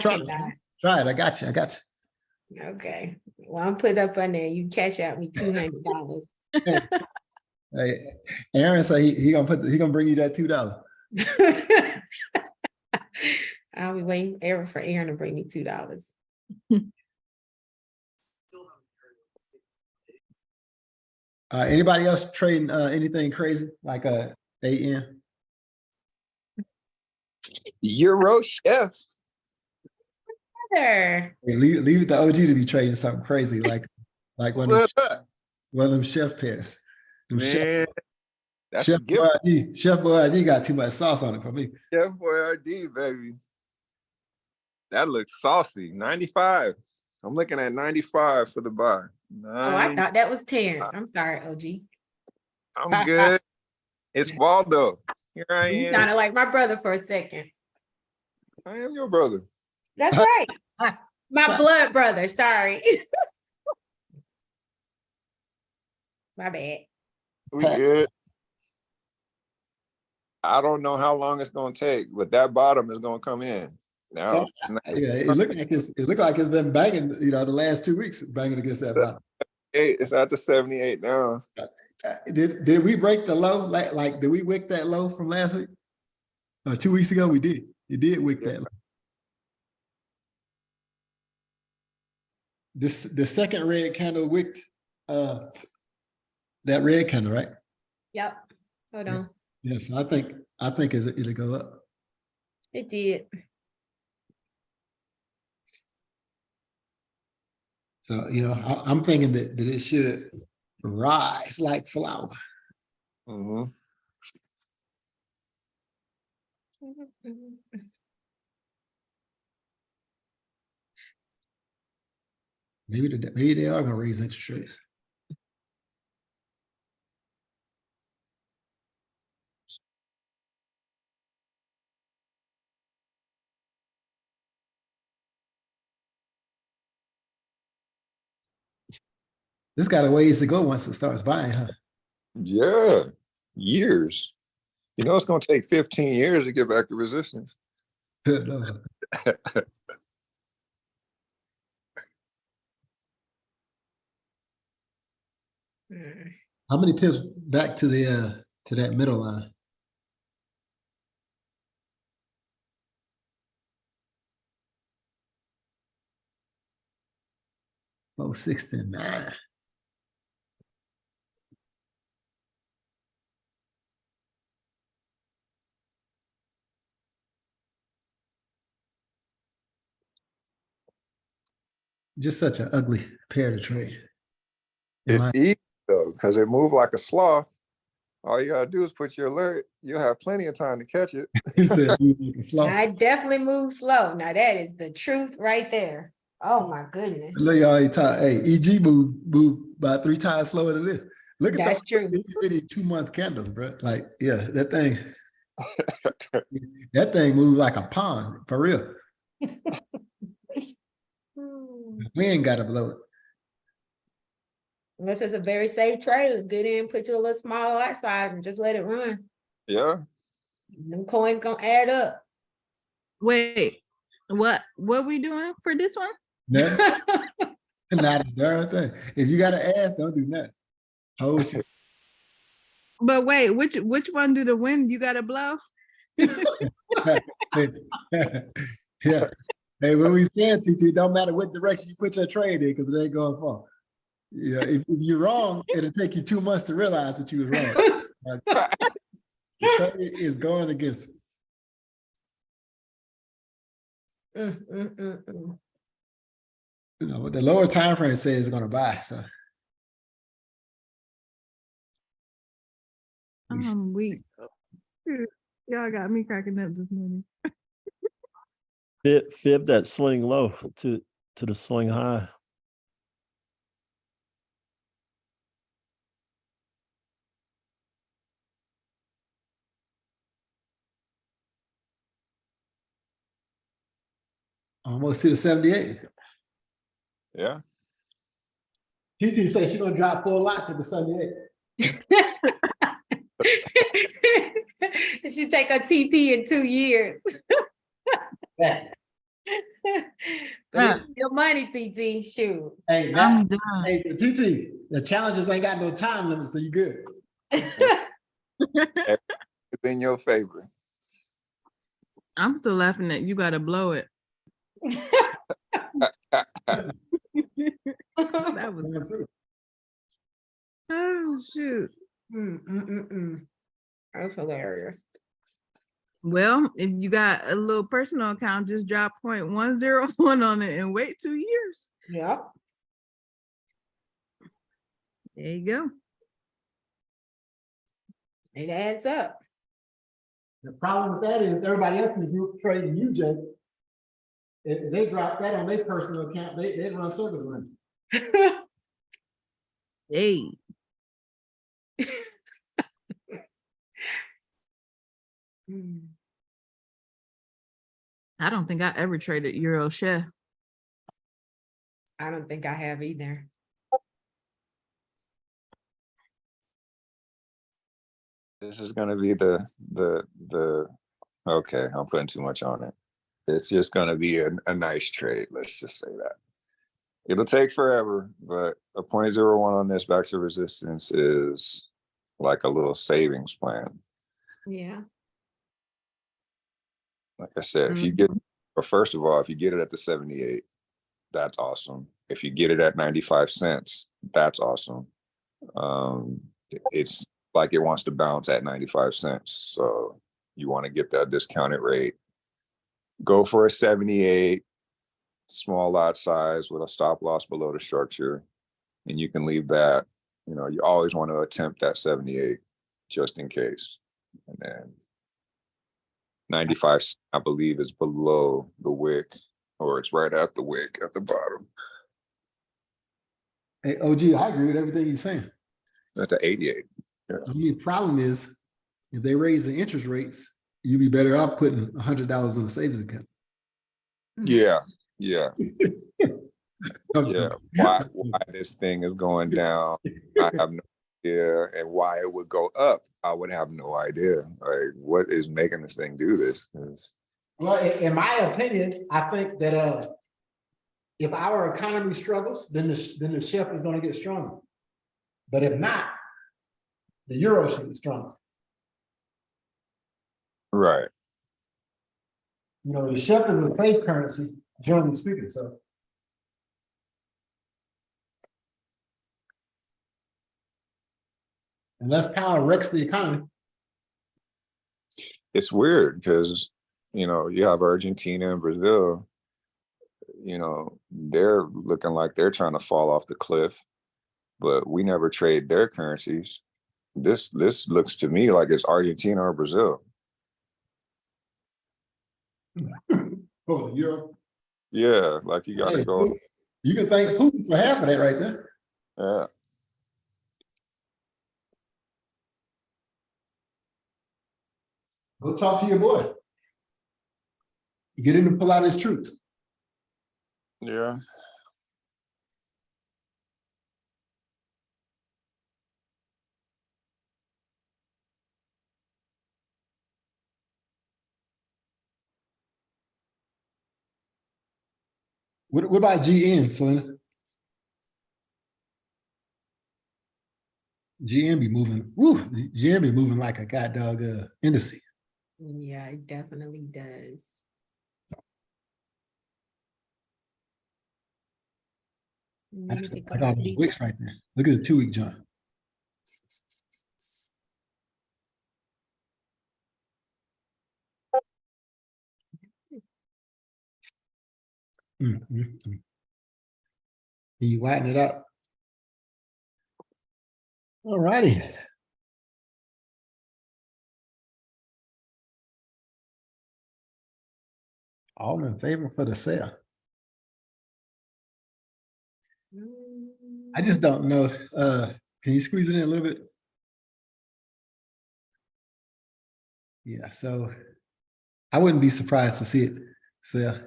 try it. cannot. Try it. I got you. Okay. Well, I'm put up on there. You cash out me $200. Hey, Aaron said he gonna bring you that $2. I'll be waiting ever for Aaron to bring me $2. Anybody else trading anything crazy like AN? Euro chef. Sure. Hey, leave it to OG to be trading something crazy like one of them chef pairs. Them Man, that's Chef a gift. Chef Boyardee got too much sauce on it for me. Chef Boyardee, baby. That looks saucy. 95. I'm looking at 95 for the buy. Oh, I thought that was Terrence. I'm sorry, OG. I'm good. It's Waldo. Here I You am. sounded like my brother for a second. I am your brother. That's right. My blood brother. Sorry. My bad. We good. I don't know how long it's gonna take, but that bottom is gonna come in. Now, Yeah, it looked like it's been banging, the last 2 weeks, banging against that bottom. it's at the 78 now. Did we break the low? Like did we wick that low from last week? Or 2 weeks ago? We did. You did wick that low. the second red candle wicked that red candle, right? Yep. Hold on. Yes, I think it'll go up. It did. So, you know, I'm thinking that it should rise like flower. Mm-hmm. Maybe they are gonna raise interest rates. This got a ways to go once it starts buying, huh? Yeah, years. You know, it's going to take 15 years to get back to resistance. Good Lord. How many pips back to the to that middle line? Oh, 69. Just such an ugly pair to trade. It's easy though, because it moved like a sloth. All you gotta do is put your alert. You'll have plenty of time to catch it. He said, slow. I definitely move slow. Now that is the truth right there. Oh my goodness. Look, y'all, hey, EG move about 3 times slower than this. Look at That's true. 2-month candles, bro. Like, yeah, that thing moved like a pond, for real. We ain't gotta blow it. Unless it's a very safe trade, get in, put your little small lot size and just let it run. Yeah. Them coins gonna add up. Wait, what we doing for this one? Nothing. Not a darn thing. If you gotta ask, don't do nothing. Hold you. But wait, which one do the wind you gotta blow? Yeah. Hey, when we saying TT, don't matter what direction you put your trade in, because it ain't going far. Yeah, if you're wrong, it'll take you 2 months to realize that you was wrong. The trade is going against it. You know, what the lower time frame says it's gonna buy. So Weak. Y'all got me cracking up this morning. Fib that swing low to the swing high. almost to the 78. Yeah. TT says she's gonna drop 4 lots at the 78. She take a TP in 2 years. Yeah. But it's your money, TT. Shoot. Hey, I'm done. hey, TT, the challenges ain't got no time limit, so you good. It's in your favor. I'm still laughing at you gotta blow it. That was oh shoot. That's hilarious. Well, if you got a little personal account, just drop 0.101 on it and wait 2 years. Yep. There you go. It adds up. The problem with that is everybody else in the group trading UJ. If they drop that on their personal account, they run circles around. Hey. I don't think I ever traded Euro Chef. I don't think I have either. This is gonna be the okay, I'm putting too much on it. It's just gonna be a nice trade. Let's just say that. It'll take forever, but a 0.01 on this back to resistance is like a little savings plan. Yeah. Like I said, if you get, or first of all, if you get it at the 78, that's awesome. if you get it at 95 cents, that's awesome. It's like it wants to bounce at 95 cents. So you want to get that discounted rate. Go for a 78 small lot size with a stop loss below the structure. And you can leave that, you know, you always want to attempt that 78 just in case. And then 95, I believe, is below the wick, or it's right at the wick at the bottom. Hey, OG, I agree with everything you're saying. That's the 88. Yeah. The only problem is if they raise the interest rates, you'd be better off putting $100 in a savings account. Yeah. Yeah. Yeah. Why this thing is going down, I have no idea. And why it would go up, I would have no idea. Like, what is making this thing do this? Well, in my opinion, I think that if our economy struggles, then the shekel is going to get stronger. But if not, the euro should be stronger. Right. You know, the shekel is a safe currency, generally speaking. So, unless power wrecks the economy. It's weird because, you know, you have Argentina and Brazil, you know, they're looking like they're trying to fall off the cliff, but we never trade their currencies. This looks to me like it's Argentina or Brazil. Oh, the euro. Yeah, like you gotta go. You can thank Putin for half of that right there. Yeah. Go talk to your boy. Get him to pull out his troops. Yeah. What about GM, Selena? GM be moving. Woo, GM be moving like a god dog indice. Yeah, it definitely does. I got the wicks right there. Look at the 2-week jump. Can you widen it up? All righty. All in favor for the sale. I just don't know. Can you squeeze it in a little bit? Yeah, so I wouldn't be surprised to see it sell.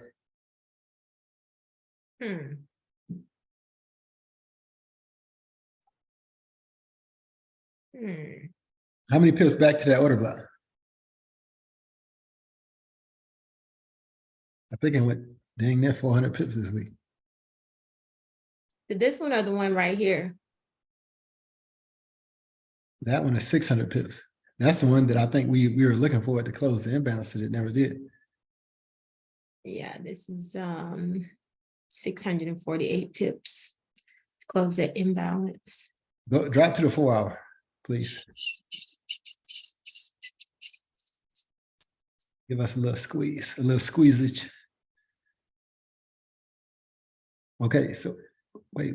How many pips back to that order block? I think it went dang near 400 pips this week. This one or the one right here? That one is 600 pips. That's the one that I think we were looking for it to close the imbalance, that it never did. Yeah, this is 648 pips to close that imbalance. Go drop to the 4-hour, please. Give us a little squeeze, a little squeezage. Okay, so wait.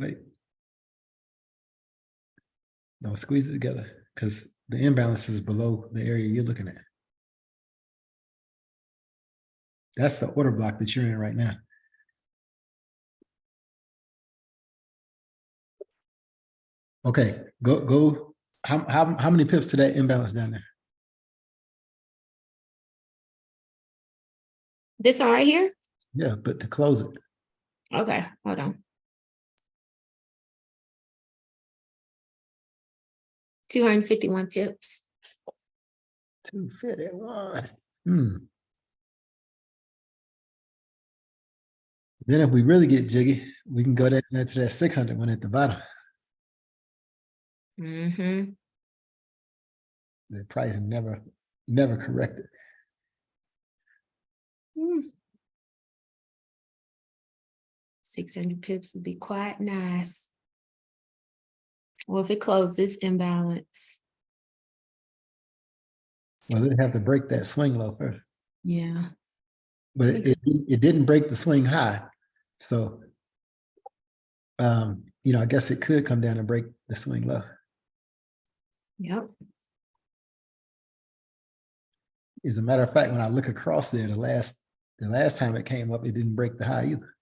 No, squeeze it together because the imbalance is below the area you're looking at. That's the order block that you're in right now. Okay, go. How many pips to that imbalance down there? This one right here? Yeah, but to close it. Okay, hold on. 251 pips. 251. Then if we really get jiggy, we can go down to that 600 one at the bottom. The price never corrected. 600 pips would be quite nice. Well, if it closed this imbalance, Well, they have to break that swing low first, yeah. but it didn't break the swing high. So, you know, I guess it could come down and break the swing low. Yep. As a matter of fact, when I look across there, the last time it came up, it didn't break the high either.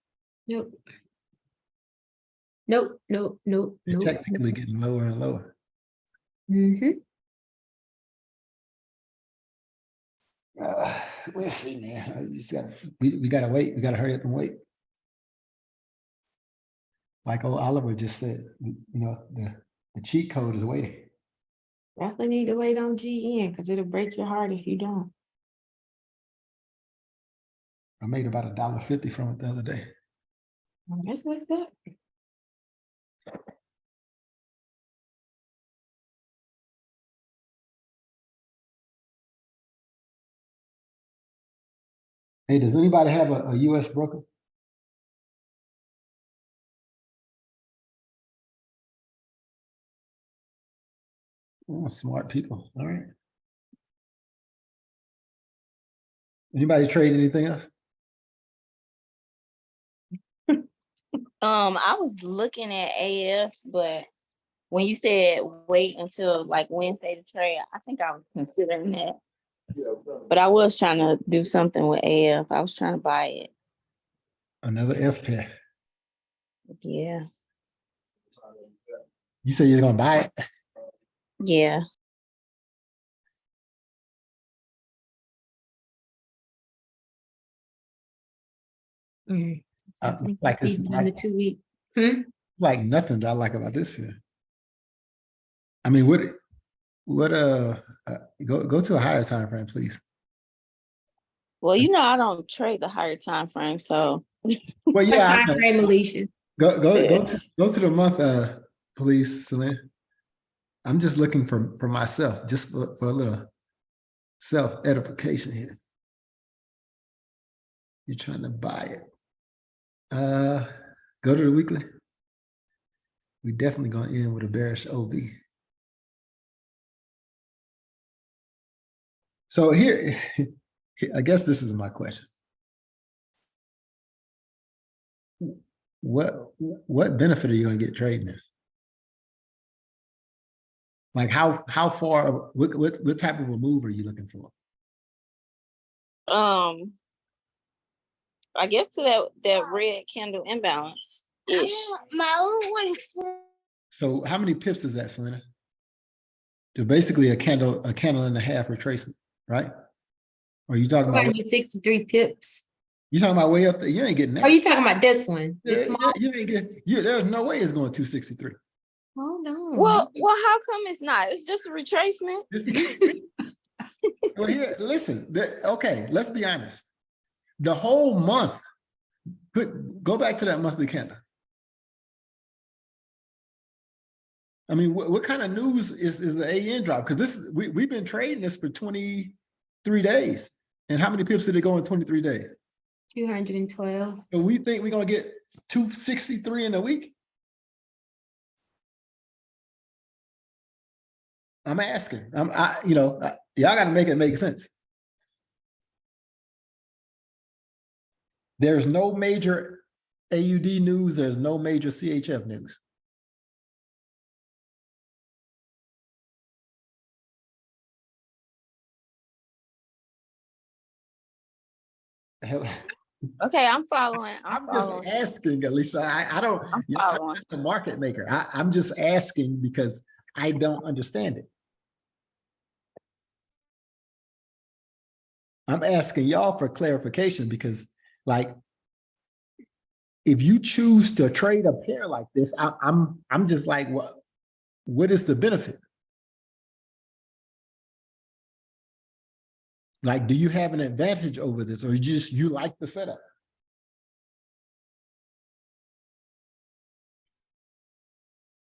Nope. Nope. Nope. Nope. It's Nope. technically getting lower and lower. Mm-hmm. Let's see, man. We gotta wait. We gotta hurry up and wait. Like old Oliver just said, you know, the cheat code is waiting. Definitely need to wait on GN because it'll break your heart if you don't. I made about $1.50 from it the other day. That's what's up. Hey, does anybody have a US broker? Oh, smart people. All right. Anybody trade anything else? I was looking at AF, but when you said wait until like Wednesday to trade, I think I was considering that. But I was trying to do something with AF. I was trying to buy it. Another F pair. Yeah. You say you're gonna buy it? Yeah. Like this is in the 2 week. Hmm? like nothing that I like about this pair. I mean, go to a higher time frame, please. Well, you know, I don't trade the higher time frame, so. Well, What yeah, I time know. frame, Alicia? Go to the month, please, Selena. I'm just looking for myself, just for a little self edification here. You're trying to buy it. Go to the weekly. We definitely gonna end with a bearish OB. So here, I guess this is my question. What benefit are you gonna get trading this? Like how far? What type of a move are you looking for? I guess to that red candle imbalance ish. So how many pips is that, Selena? So basically a candle and a half retracement, right? Or are you talking about 63 pips. you talking about way up there? You ain't getting that. Are you talking about this one? This Yeah, small? you ain't getting. There's no way it's going 263. Hold on. Well, how come it's not? It's just a retracement. Well, here, listen. Okay, let's be honest. The whole month. Go back to that monthly candle. I mean, what kind of news is the AN drop? Because we've been trading this for 23 days. And how many pips did it go in 23 days? 212. And we think we're gonna get 263 in a week? I'm asking. Y'all got to make it make sense. There's no major AUD news. There's no major CHF news. Okay, I'm following. I'm just asking, Alicia. I don't. I'm not a market maker. I'm just asking because I don't understand it. I'm asking y'all for clarification because, like, if you choose to trade a pair like this, I'm just like, what is the benefit? Like, do you have an advantage over this, or you like the setup?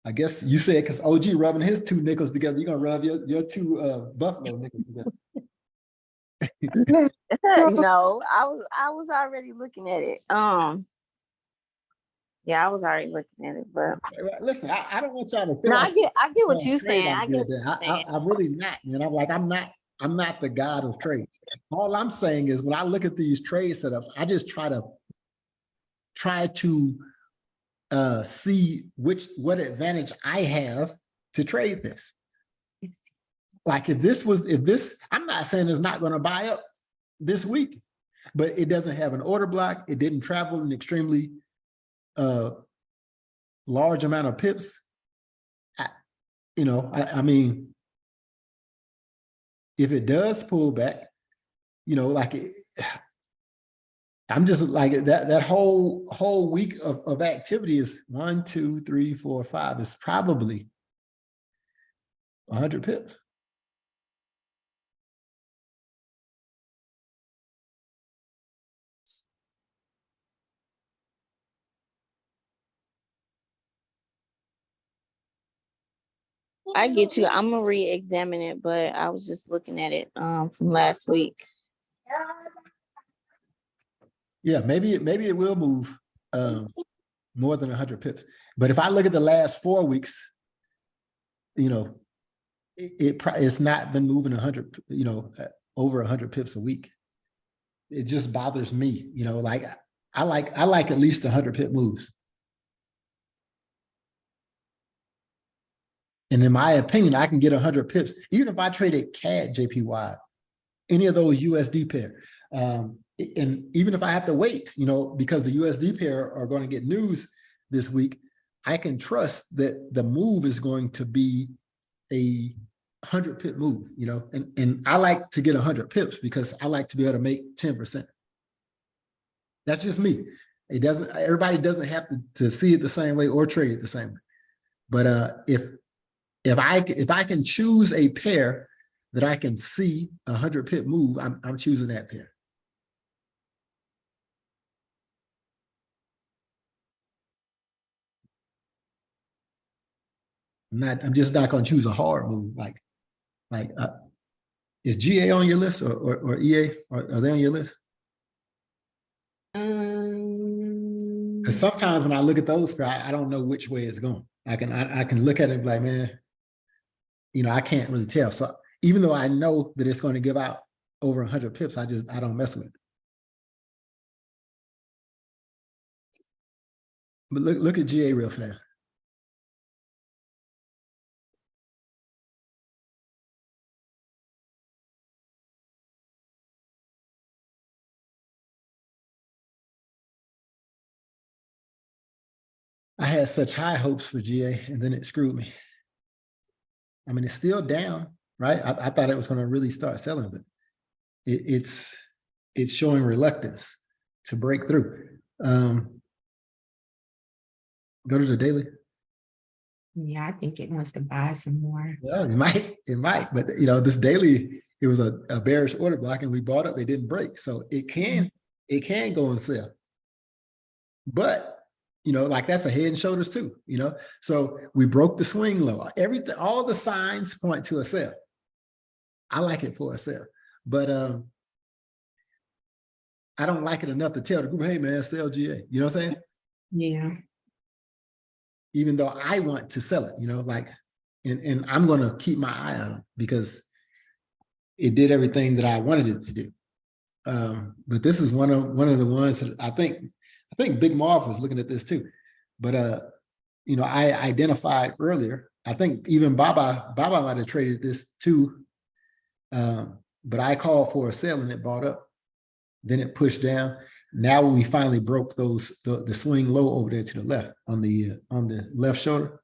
I guess you said because OG rubbing his two nickels together, you're gonna rub your two buffalo nickels together. No, I was already looking at it. Yeah, I was already looking at it, but Listen, I don't want y'all to feel no, like I get what uh, you're trade saying. I'm I get good what at. you're saying. I'm really not, man. I'm not the god of trades. All I'm saying is when I look at these trade setups, I just try to see what advantage I have to trade this. Like if this, I'm not saying it's not going to buy up this week, but it doesn't have an order block. It didn't travel an extremely large amount of pips. I mean, if it does pull back, I'm just like that whole week of activity is 1, 2, 3, 4, 5 is probably 100 pips. I get you. I'm gonna re-examine it, but I was just looking at it from last week. Yeah, maybe it will move more than 100 pips. But if I look at the last 4 weeks, it's not been moving 100, over 100 pips a week. It just bothers me, like I like at least 100 pip moves. And in my opinion, I can get 100 pips, even if I traded CAD JPY, any of those USD pair. And even if I have to wait, because the USD pair are going to get news this week, I can trust that the move is going to be a 100 pip move, and I like to get 100 pips because I like to be able to make 10%. That's just me. Everybody doesn't have to see it the same way or trade it the same way. But if I can choose a pair that I can see 100 pip move, I'm choosing that pair. I'm just not going to choose a hard move. Is GA on your list or EA? Are they on your list? Because sometimes when I look at those, I don't know which way it's going. I can look at it and be like, man, I can't really tell. So even though I know that it's going to give out over 100 pips, I don't mess with it. But look at GA real fast. I had such high hopes for GA, and then it screwed me. I mean, it's still down, right? I thought it was going to really start selling, but it's showing reluctance to break through. Go to the daily. Yeah, I think it wants to buy some more. Yeah, it might, but this daily, it was a bearish order block, and we bought up, it didn't break, so it can go and sell. But like that's a head and shoulders too, so we broke the swing low. Everything, all the signs point to a sell. I like it for a sell, but I don't like it enough to tell the group, hey man, sell GA. You know what I'm saying? Yeah. Even though I want to sell it, and I'm going to keep my eye on it because it did everything that I wanted it to do. But this is one of the ones that I think Big Marv was looking at this too. But I identified earlier. I think even Baba might have traded this too. But I called for a sell and it bought up. Then it pushed down. Now we finally broke the swing low over there to the left on the left shoulder.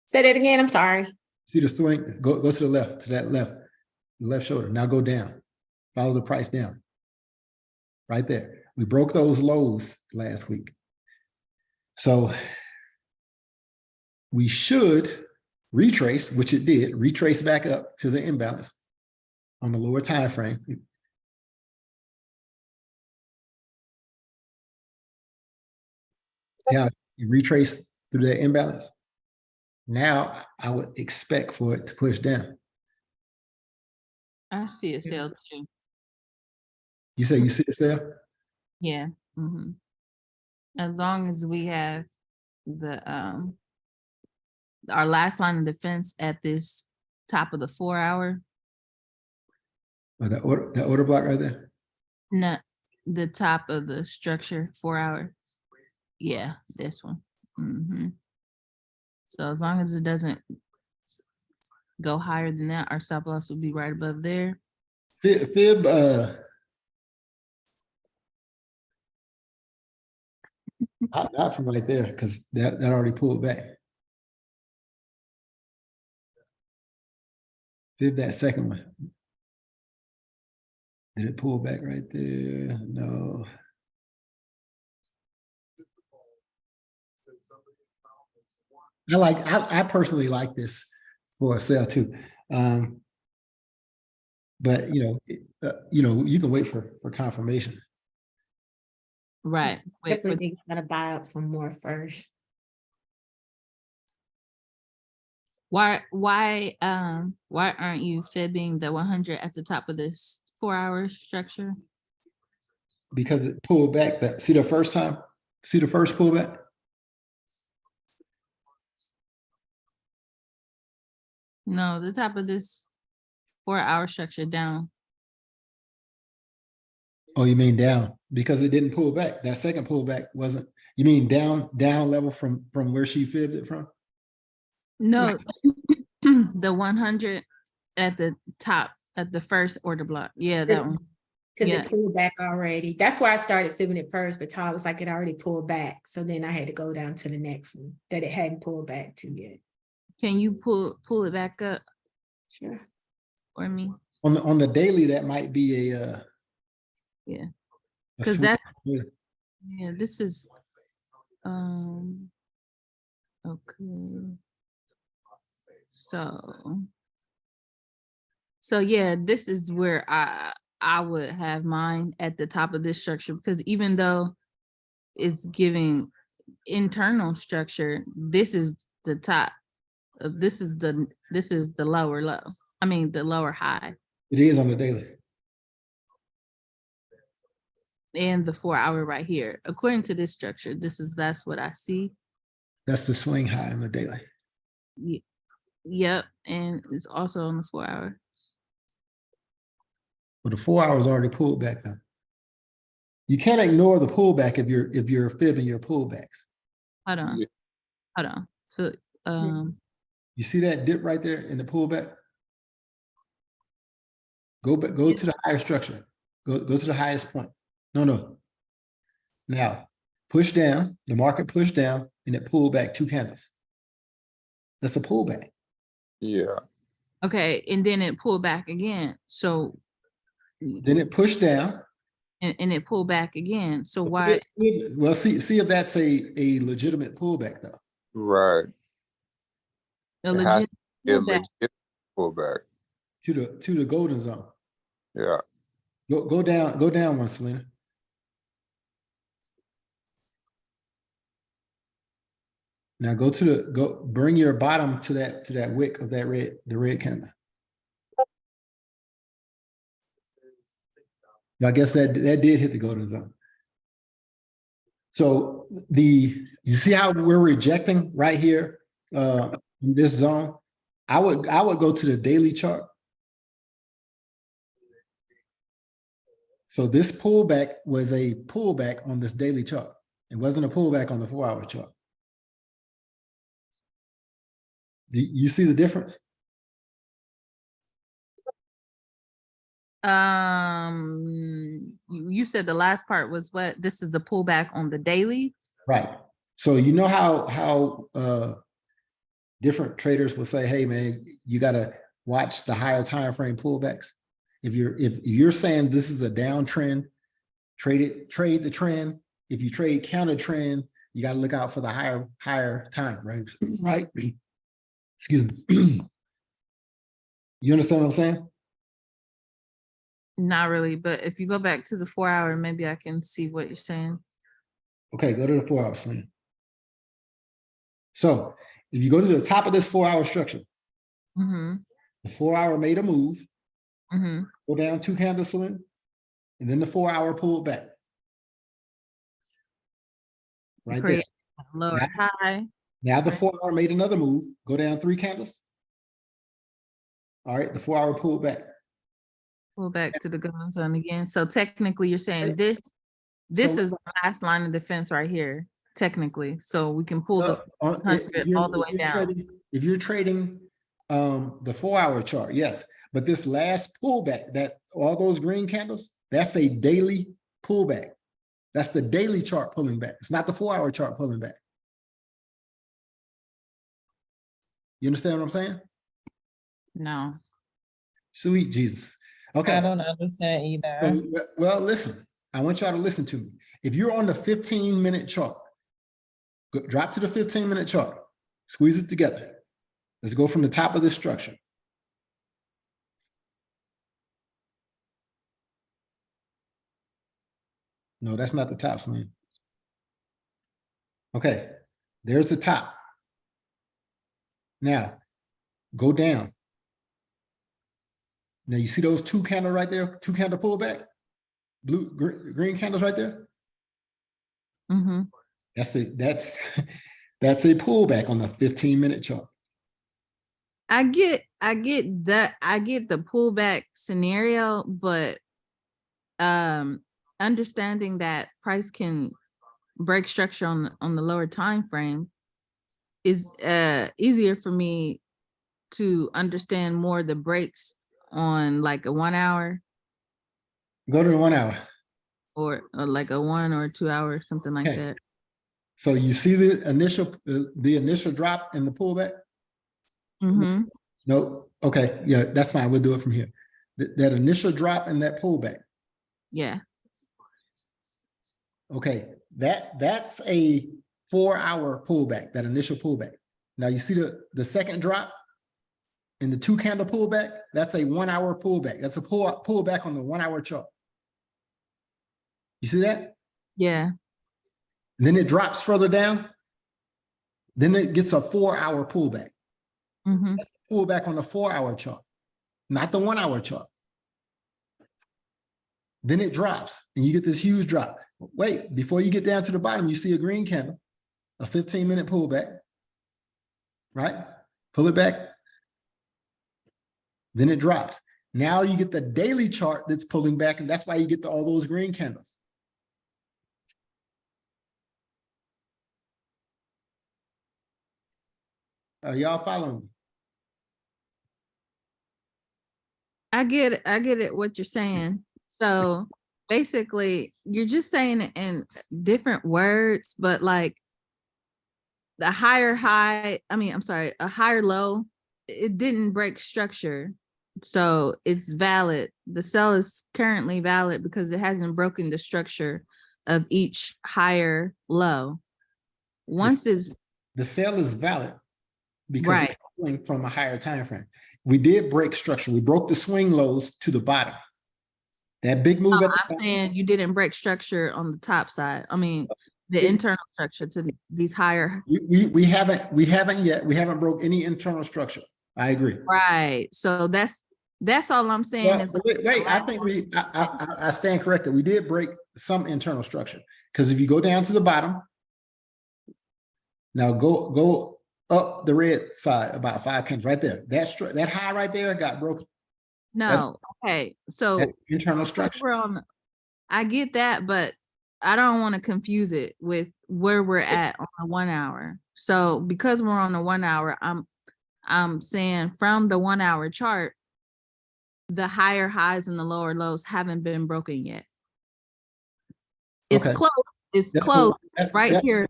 Say that again. I'm sorry. See the swing? Go to the left, to that left shoulder. Now go down. Follow the price down. Right there. We broke those lows last week. So we should retrace, which it did, retrace back up to the imbalance on the lower time frame. Yeah, you retrace through that imbalance. Now I would expect for it to push down. I see a sell too. You say you see a sell? Yeah. Mhm. As long as we have the our last line of defense at this top of the 4 hour, Or that order block right there. not the top of the structure 4 hour. Yeah, this one. So as long as it doesn't go higher than that, our stop loss will be right above there. Fib, not from right there, because that already pulled back. Fib that second one. Did it pull back right there? No. I personally like this for a sale too. But you know, you can wait for confirmation. Right. Wait for Definitely gotta buy up some more first. why aren't you fibbing the 100 at the top of this 4 hour structure? Because it pulled back. See the first time? See the first pullback? No, the top of this 4 hour structure down. Oh, you mean down? Because it didn't pull back. That second pullback wasn't, you mean down level from where she fibbed it from? No, the 100 at the top at the first order block. Yeah, that one. Because Yeah. it pulled back already. That's why I started fibbing it first, but Todd was like, it already pulled back. So then I had to go down to the next one that it hadn't pulled back to yet. Can you pull it back up Sure. for me? On the daily, that might be a Yeah. a Because swing. that, yeah, this is okay. So yeah, this is where I would have mine at the top of this structure, because even though it's giving internal structure, this is the top. This is the lower low. I mean the lower high. It is on the daily. And the 4 hour right here. According to this structure, that's what I see. That's the swing high on the daily. Yep, and it's also on the 4 hour. But the 4 hours already pulled back now. You can't ignore the pullback if you're fibbing your pullbacks. Hold on. Yeah. Hold on. So You see that dip right there in the pullback? Go back, go to the higher structure. Go to the highest point. No. Now, push down, the market pushed down and it pulled back 2 candles. That's a pullback. Yeah. okay, and then it pulled back again. So Then it pushed down. and it pulled back again. So why? Well, see if that's a legitimate pullback though. Right. A It has legit to be a pullback? legit pullback. To the golden zone. Yeah. Go down one, Selena. Now bring your bottom to that wick of the red candle. I guess that did hit the golden zone. So you see how we're rejecting right here in this zone? I would go to the daily chart. So this pullback was a pullback on this daily chart. It wasn't a pullback on the 4 hour chart. Do you see the difference? You said the last part was what? This is the pullback on the daily? Right. So you know how different traders will say, hey man, you gotta watch the higher time frame pullbacks. If you're saying this is a downtrend, trade the trend. If you trade counter trend, you got to look out for the higher time range, right? Excuse me. You understand what I'm saying? Not really, but if you go back to the 4 hour, maybe I can see what you're saying. Okay, go to the 4 hour swing. So if you go to the top of this 4 hour structure, the 4 hour made a move, go down 2 candles, and then the 4 hour pulled back. right there. Create a lower Now- high. Now the 4 hour made another move, go down 3 candles. All right, the 4 hour pulled back. Pull back to the golden zone again. So technically you're saying this So- is the last line of defense right here, technically. So we can pull the If 100 you're- all the if way you're down. if you're trading the 4 hour chart, yes, but this last pullback, that all those green candles, that's a daily pullback. That's the daily chart pulling back. It's not the 4 hour chart pulling back. You understand what I'm saying? No. Sweet Jesus. Okay. I don't understand either. So, well, listen, I want y'all to listen to me. If you're on the 15-minute chart, drop to the 15-minute chart, squeeze it together. Let's go from the top of this structure. No, that's not the top, Slim. Okay, there's the top. Now, go down. Now you see those 2 candles right there, 2 candle pullback, green candles right there. Mm-hmm. That's a pullback on the 15-minute chart. I get the pullback scenario, but understanding that price can break structure on the lower time frame is easier for me to understand more the breaks on like a 1 hour. Go to the 1 hour. Or like a 1 or 2 hour, something like Okay. that. So you see the initial drop in the pullback? Mm-hmm. No, okay, yeah, that's fine. We'll do it from here. That initial drop in that pullback. Yeah. Okay, that's a 4 hour pullback, that initial pullback. Now you see the second drop in the 2 candle pullback, that's a 1 hour pullback. That's a pullback on the 1 hour chart. You see that? Yeah. And then it drops further down. Then it gets a 4 hour pullback. Mm-hmm. That's a pullback on the 4 hour chart, not the 1 hour chart. Then it drops and you get this huge drop. Wait, before you get down to the bottom, you see a green candle, a 15-minute pullback, right? Pull it back. Then it drops. Now you get the daily chart that's pulling back, and that's why you get all those green candles. Are y'all following me? I get it what you're saying. So basically you're just saying it in different words, but like the higher high, a higher low, it didn't break structure. So it's valid. The sell is currently valid because it hasn't broken the structure of each higher low. Once it's the sell is valid because right. it's coming from a higher time frame. We did break structure. We broke the swing lows to the bottom. That big move at the I'm saying you didn't break structure on the top side. I mean, the internal structure to these higher. We haven't yet. We haven't broke any internal structure. I agree. Right. So that's all I'm saying. Well, Is wait, I think I stand corrected. We did break some internal structure because if you go down to the bottom, now go up the red side about 5 candles right there. That high right there got broken. no. Okay. So Internal structure. I get that, but I don't want to confuse it with where we're at on the 1 hour. So because we're on the 1 hour, I'm saying from the 1 hour chart, the higher highs and the lower lows haven't been broken yet. It's Okay. close. It's That's close cool. right here.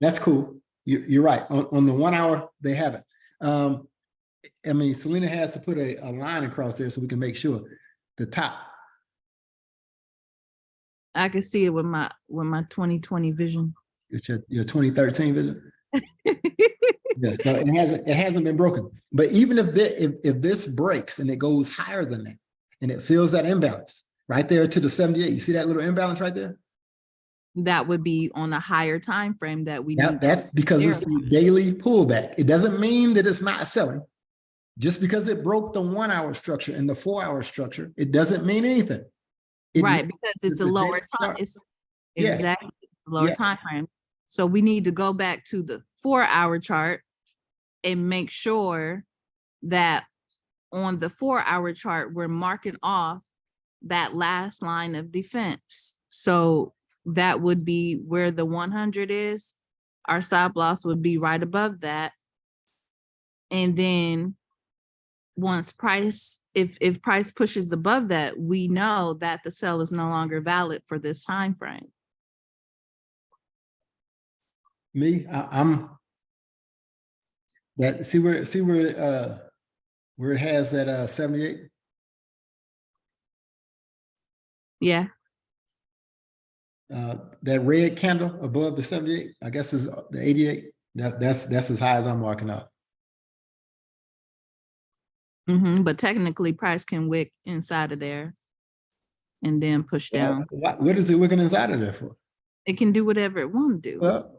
That's cool. You're right. On the 1 hour, they haven't. I mean, Selena has to put a line across there so we can make sure the top. I can see it with my 2020 vision. It's your 2013 vision. Yeah, so it hasn't been broken. But even if this breaks and it goes higher than that, and it fills that imbalance right there to the 78, you see that little imbalance right there? That would be on a higher time frame that we Now, need. that's because it's a daily pullback. It doesn't mean that it's not selling. Just because it broke the 1 hour structure and the 4 hour structure, it doesn't mean anything. Right, because it's a lower time. It's Yeah. exactly lower Yeah. time frame. So we need to go back to the 4-hour chart and make sure that on the 4-hour chart, we're marking off that last line of defense. So that would be where the 100 is. Our stop loss would be right above that. And then once price, if price pushes above that, we know that the sell is no longer valid for this time frame. Me, I'm that see where it has that 78. Yeah. That red candle above the 78, I guess is the 88. That's as high as I'm marking up. But technically price can wick inside of there and then push down. What is it wicking inside of there for? It can do whatever it want to do. Well,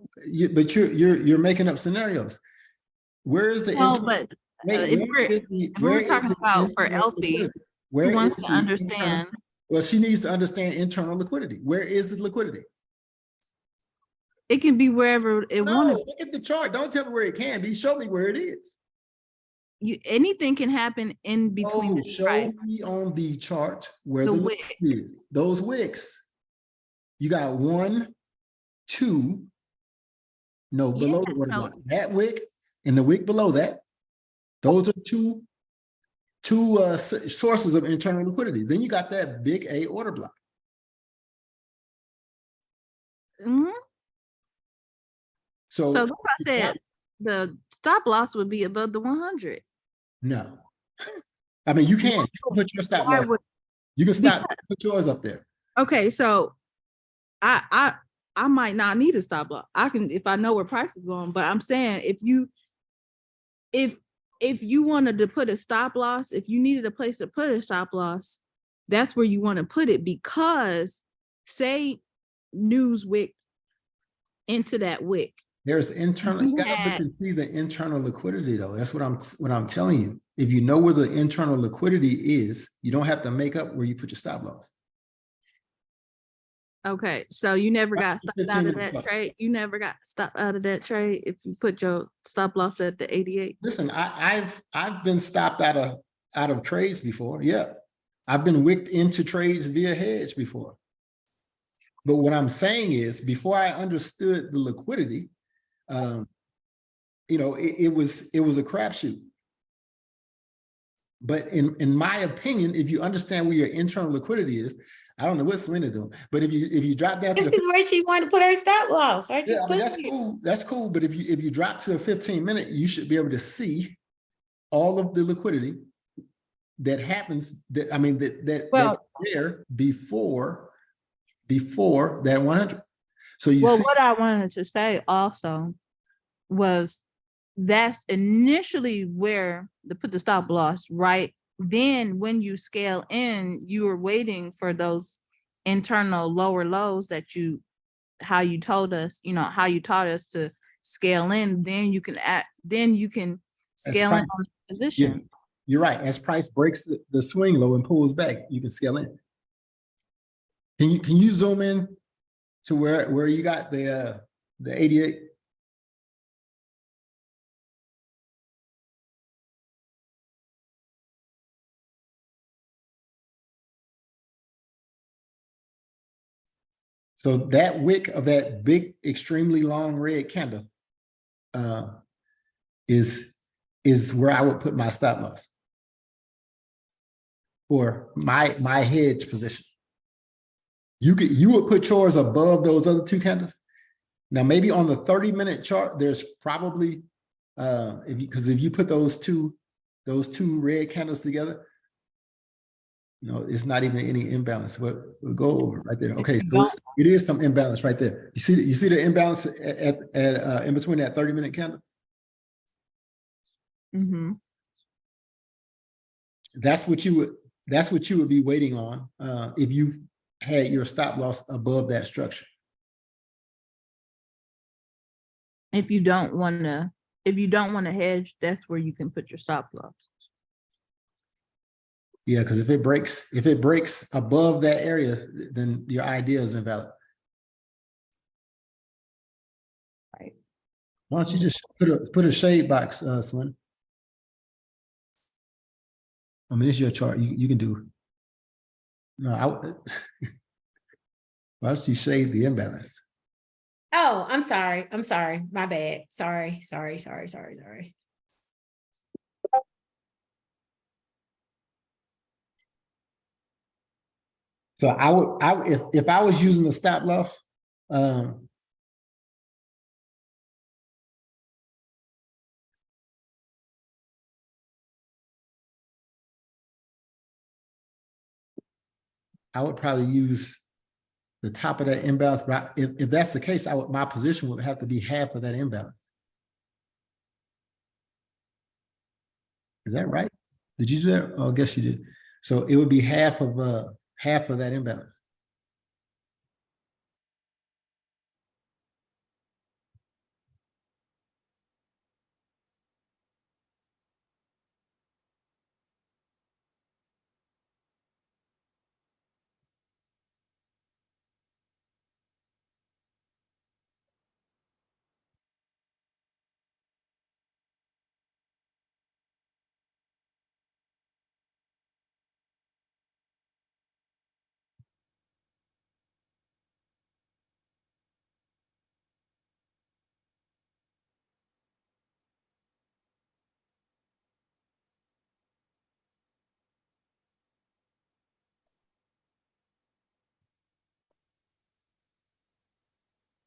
but you're making up scenarios. Where is the No, but if we're talking about for Elfie, who wants to understand. Well, she needs to understand internal liquidity. Where is the liquidity? It can be wherever it wants. Look at the chart. Don't tell me where it can be. Show me where it is. Anything can happen in between. Show me on the chart where the wick is. Those wicks. You got 1, 2. No, below the order block. That wick and the wick below that. Those are two sources of internal liquidity. Then you got that big A order block. So that's what I said. The stop loss would be above the 100. No. I mean, you can put your stop loss. You can stop, put yours up there. Okay, so I might not need a stop loss. I can, if I know where price is going, but I'm saying if you wanted to put a stop loss, if you needed a place to put a stop loss, that's where you want to put it, because say news wick into that wick. There's internal, you gotta look and see the internal liquidity though. That's what I'm telling you. If you know where the internal liquidity is, you don't have to make up where you put your stop loss. Okay, so you never got stopped out of that trade. You never got stopped out of that trade if you put your stop loss at the 88. Listen, I've been stopped out of trades before. Yeah, I've been wicked into trades via hedge before. But what I'm saying is, before I understood the liquidity, it was a crapshoot. But in my opinion, if you understand where your internal liquidity is, I don't know what Selena doing, but if you drop down to this is where she wanted to put her stop loss. I just that's cool. That's cool. But if you drop to a 15-minute, you should be able to see all of the liquidity that happens. That's there before that 100. So you see, what I wanted to say also was that's initially where to put the stop loss, right? Then when you scale in, you are waiting for those internal lower lows that how you taught us to scale in. Then you can scale in on the position. Yeah, you're right. As price breaks the swing low and pulls back, you can scale in. Can you zoom in to where you got the 88? So that wick of that big, extremely long red candle is where I would put my stop loss for my hedge position. You would put yours above those other two candles. Now, maybe on the 30-minute chart, there's probably if you put those two red candles together, it's not even any imbalance. But we'll go over right there. Okay, so it is some imbalance right there. You see the imbalance at in between that 30-minute candle. That's what you would be waiting on if you had your stop loss above that structure. If you don't want to hedge, that's where you can put your stop loss. Yeah, because if it breaks above that area, then your idea is invalid. Why don't you just put a shade box, Slim? I mean, it's your chart. You can do. No, why don't you shade the imbalance? Oh, I'm sorry. I'm sorry. My bad. Sorry. So if I was using a stop loss, I would probably use the top of that imbalance. But if that's the case, my position would have to be half of that imbalance. Is that right? Did you do that? Oh, I guess you did. So it would be half of that imbalance.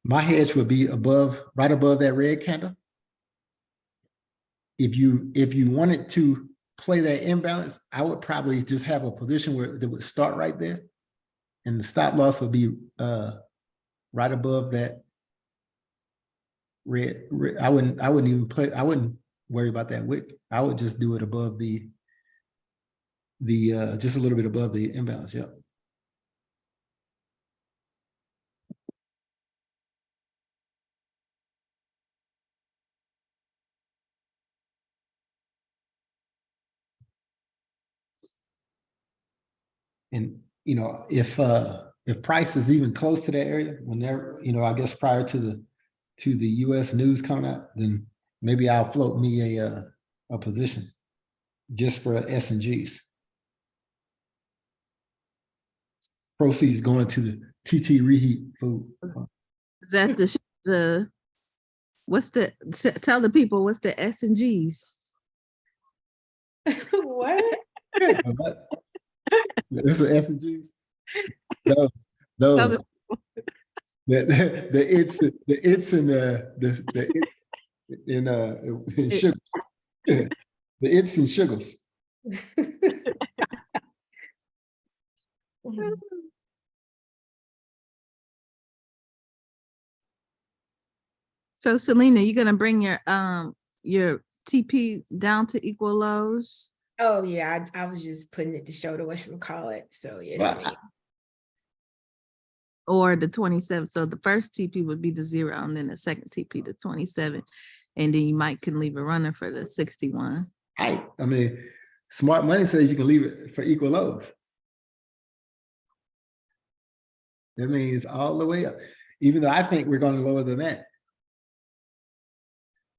My hedge would be right above that red candle. If you wanted to play that imbalance, I would probably just have a position where it would start right there, and the stop loss would be right above that red. I wouldn't worry about that wick. I would just do it above the just a little bit above the imbalance. Yep. And if price is even close to that area, when they're, I guess prior to the US news coming out, then maybe I'll float me a position just for S&Gs. Proceeds going to the TT reheat food. Is that tell the people what's the S and Gs? What? This is S&Gs. Those. The it's and the it's in sugars. The it's and sugars. So Selena, you're gonna bring your TP down to equal lows? Oh yeah, I was just putting it to show the whatchamacallit. So yes, Wow. ma'am. Or the 27. So the first TP would be the 0, and then the second TP the 27. And then you might can leave a runner for the 61. I mean, smart money says you can leave it for equal lows. That means all the way up. Even though I think we're going to lower than that.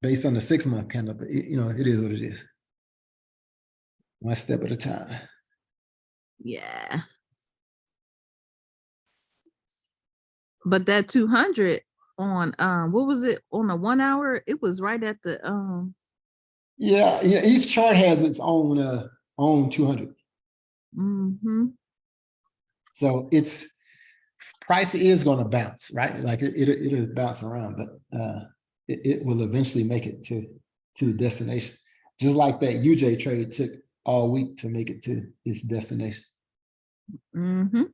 Based on the 6-month candle, but it is what it is. One step at a time. Yeah. But that 200 on what was it on a 1 hour? It was right at the Yeah, each chart has its own 200. So its price is going to bounce, right? Like it'll bounce around, but it will eventually make it to the destination. Just like that UJ trade took all week to make it to its destination. And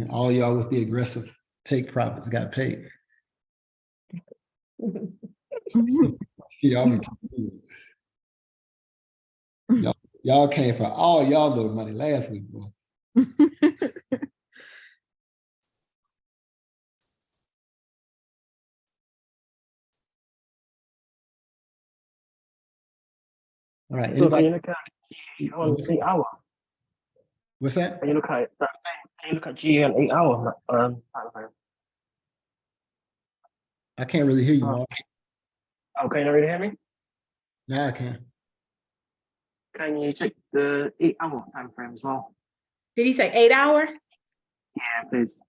all y'all with the aggressive take profits got paid. Y'all came for all y'all little money last week, boy. All right. So can Anybody? you look at GA on 8 hour? What's that? Can you look at that? Can you look at GA on 8 hour? I can't really hear you, Mark. Okay, you already hear me? Now I can. Can you check the 8-hour time frame as well? Did he say 8 hour? Yeah, please.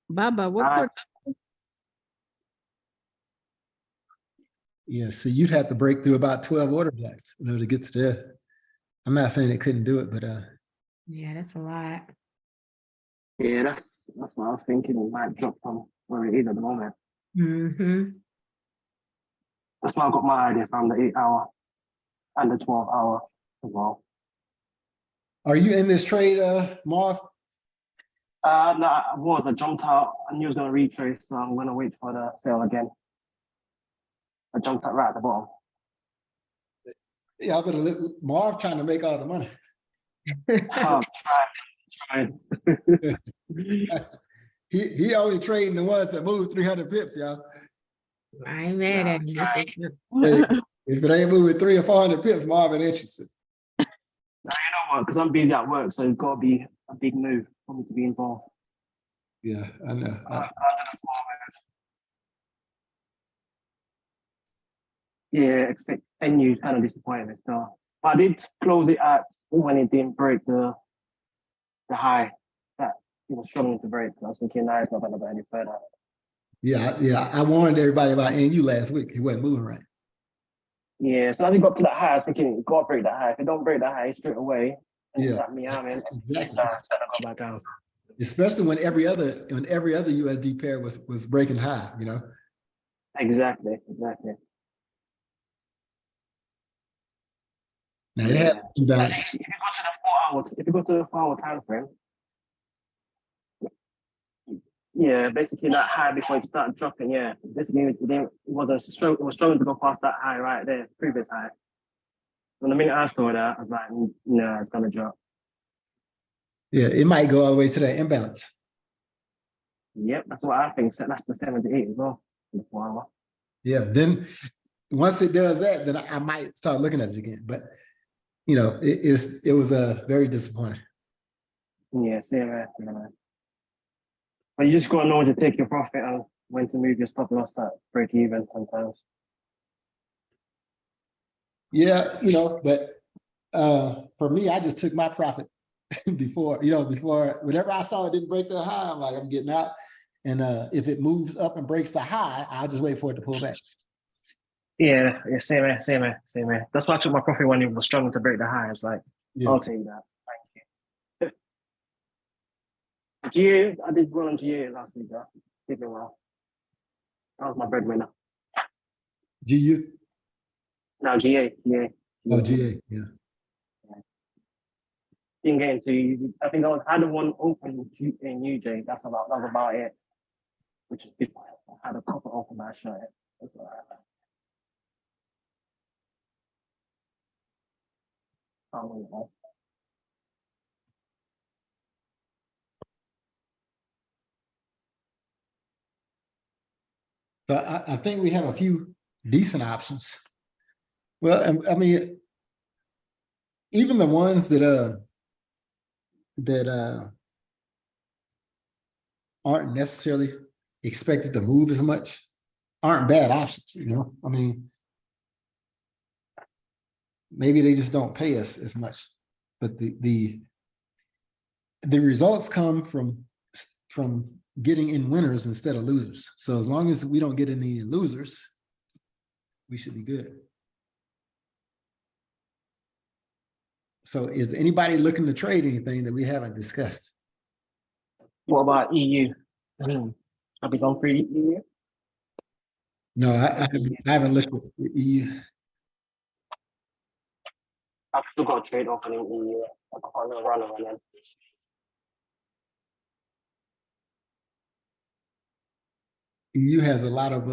Baba, what Alright. port? Yeah, so you'd have to break through about 12 order blocks in order to get to there. I'm not saying they couldn't do it, but Yeah, that's a lot. Yeah, that's what I was thinking. It might drop from where it is at the moment. Mm-hmm. That's why I got my idea from the 8-hour and the 12-hour as well. are you in this trade, Marv? No, I jumped out. I knew I was gonna retrace, so I'm gonna wait for the sale again. I jumped out right at the bottom. Yeah, but Marv trying to make all the money. Oh, try. He only trading the ones that move 300 pips, y'all. I ain't mad at him. Hey, if it ain't moving 300 or 400 pips, Marv ain't interested. No, you know what? Because I'm busy at work, so it's got to be a big move for me to be involved. Yeah, I know. Yeah, expect NU kind of disappointed me still. But I did close it at when it didn't break the high that it was struggling to break. I was thinking, nah, it's not going to go any further. Yeah, I warned everybody about NU last week. It wasn't moving right. Yeah, so as it got to that high, I was thinking, it's got to break that high. If it don't break that high straight away, and Yeah, that meowing, exactly. go back down. Especially when every other USD pair was breaking high, you know. Exactly. Now it has imbalance. If you go to the 4-hour time frame, yeah, basically that high before it started dropping, yeah. Basically it was struggling to go past that high right there, previous high. When the minute I saw that, I was like, no, it's gonna drop. Yeah, it might go all the way to that imbalance. Yep, that's what I think. So that's the 78 as well. The 4-hour. Yeah, then once it does that, then I might start looking at it again. But you know, it was very disappointing. Yeah, same here. But you just gotta know when to take your profit and when to move your stop loss at break even sometimes. Yeah, you know, but for me, I just took my profit before whenever I saw it didn't break that high, I'm like, I'm getting out. And if it moves up and breaks the high, I'll just wait for it to pull back. Yeah, same here. That's why I took my profit when it was struggling to break the high. It's like, Yeah. I'll take that. Thank you. GA, I did well on GA last week, though. Did me well. That was my breadwinner. GU? No, GA. Oh, GA, yeah. Didn't get into, I think I had one open in UJ. That was about it. Which is good. I had a couple open that shot. That's all right. Oh, So I think we have a few decent options. Well, I mean, even the ones that aren't necessarily expected to move as much aren't bad options, you know. I mean, maybe they just don't pay us as much, but the results come from getting in winners instead of losers. So as long as we don't get any losers, we should be good. So is anybody looking to trade anything that we haven't discussed? what about EU? Have we gone through EU? No, I haven't looked at the EU. I've still got a trade open in EU. I've got a little runner on them. EU has a lot of